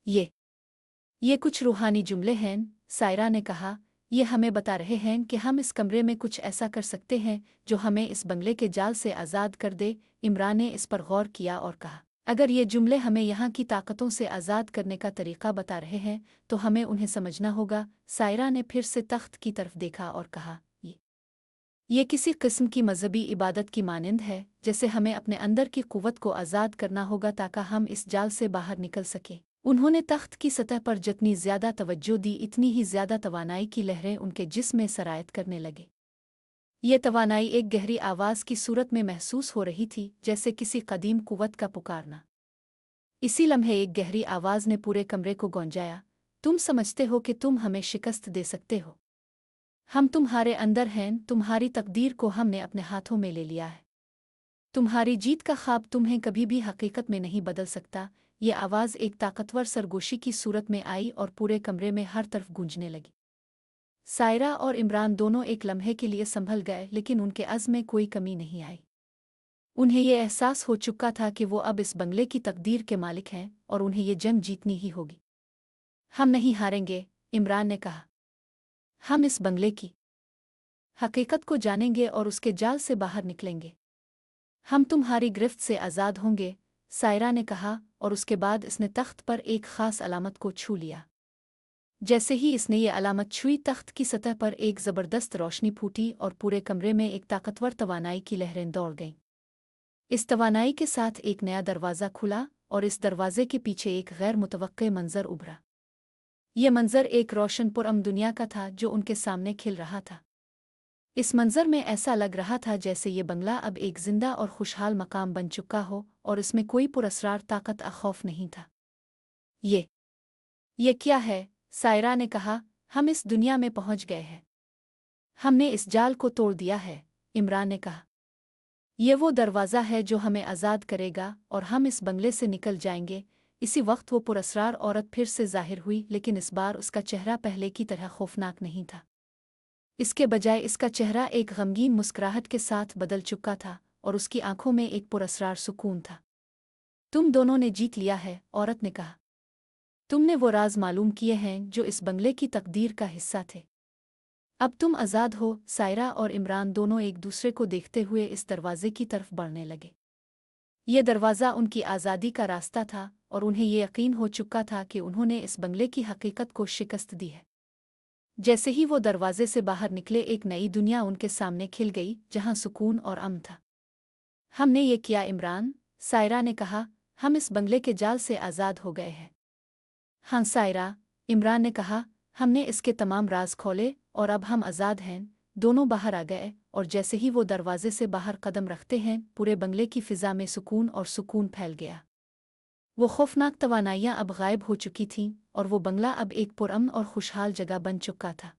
ये कुछ रूहानी जुमले हैं, सायरा ने कहा। ये हमें बता रहे हैं कि हम इस कमरे में कुछ ऐसा कर सकते हैं जो हमें इस बंगले के जाल से आज़ाद कर दे। इमरान ने इस पर गौर किया और कहा, अगर ये जुमले हमें यहाँ की ताकतों से आज़ाद करने का तरीक़ा बता रहे हैं तो हमें उन्हें समझना होगा। सायरा ने फिर से तख्त की तरफ देखा और कहा, ये किसी किस्म की मजहबी इबादत की मानिंद है, जैसे हमें अपने अंदर की कुव्वत को आज़ाद करना होगा ताकि हम इस जाल से बाहर निकल सकें। उन्होंने तख्त की सतह पर जितनी ज़्यादा तवज्जो दी, इतनी ही ज़्यादा तवानाई की लहरें उनके जिस्म में सरायत करने लगे। ये तवानाई एक गहरी आवाज़ की सूरत में महसूस हो रही थी, जैसे किसी कदीम कुव्वत का पुकारना। इसी लम्हे एक गहरी आवाज़ ने पूरे कमरे को गूंजाया, तुम समझते हो कि तुम हमें शिकस्त दे सकते हो? हम तुम्हारे अंदर हैं, तुम्हारी तकदीर को हमने अपने हाथों में ले लिया है। तुम्हारी जीत का ख्वाब तुम्हें कभी भी हकीकत में नहीं बदल सकता। ये आवाज़ एक ताकतवर सरगोशी की सूरत में आई और पूरे कमरे में हर तरफ गूंजने लगी। सायरा और इमरान दोनों एक लम्हे के लिए संभल गए, लेकिन उनके अज़्म में कोई कमी नहीं आई। उन्हें ये एहसास हो चुका था कि वो अब इस बंगले की तकदीर के मालिक हैं और उन्हें ये जंग जीतनी ही होगी। हम नहीं हारेंगे, इमरान ने कहा। हम इस बंगले की हकीकत को जानेंगे और उसके जाल से बाहर निकलेंगे। हम तुम्हारी गिरफ्त से आज़ाद होंगे, सायरा ने कहा, और उसके बाद इसने तख्त पर एक ख़ास अलामत को छू लिया। जैसे ही इसने ये अलामत छुई, तख्त की सतह पर एक ज़बरदस्त रोशनी फूटी और पूरे कमरे में एक ताकतवर तवानाई की लहरें दौड़ गईं। इस तवानाई के साथ एक नया दरवाज़ा खुला और इस दरवाज़े के पीछे एक गैर मुतवक्के मंज़र उभरा। ये मंज़र एक रोशन पुरअमन दुनिया का था जो उनके सामने खिल रहा था। इस मंज़र में ऐसा लग रहा था जैसे ये बंगला अब एक जिंदा और खुशहाल मकाम बन चुका हो और इसमें कोई पुरअसरार ताकत खौफ नहीं था। ये क्या है? सायरा ने कहा। हम इस दुनिया में पहुंच गए हैं। हमने इस जाल को तोड़ दिया है, इमरान ने कहा। ये वो दरवाज़ा है जो हमें आज़ाद करेगा और हम इस बंगले से निकल जाएंगे। इसी वक्त वो पुरअसरार औरत फिर से ज़ाहिर हुई, लेकिन इस बार उसका चेहरा पहले की तरह खौफनाक नहीं था। इसके बजाय इसका चेहरा एक गमगीन मुस्कुराहट के साथ बदल चुका था और उसकी आंखों में एक पुरअसरार सुकून था। तुम दोनों ने जीत लिया है, औरत ने कहा। तुमने वो राज मालूम किए हैं जो इस बंगले की तकदीर का हिस्सा थे। अब तुम आज़ाद हो। सायरा और इमरान दोनों एक दूसरे को देखते हुए इस दरवाजे की तरफ बढ़ने लगे। ये दरवाज़ा उनकी आज़ादी का रास्ता था और उन्हें ये यकीन हो चुका था कि उन्होंने इस बंगले की हकीकत को शिकस्त दी है। जैसे ही वो दरवाजे से बाहर निकले, एक नई दुनिया उनके सामने खिल गई जहां सुकून और अमन था। हमने ये किया इमरान, सायरा ने कहा। हम इस बंगले के जाल से आज़ाद हो गए हैं। हाँ सायरा, इमरान ने कहा। हमने इसके तमाम राज खोले और अब हम आज़ाद हैं। दोनों बाहर आ गए और जैसे ही वो दरवाजे से बाहर कदम रखते हैं, पूरे बंगले की फ़िज़ा में सुकून और सुकून फैल गया। वो खौफनाक तवानाइयाँ अब गायब हो चुकी थीं और वो बंगला अब एक पुरअमन और खुशहाल जगह बन चुका था।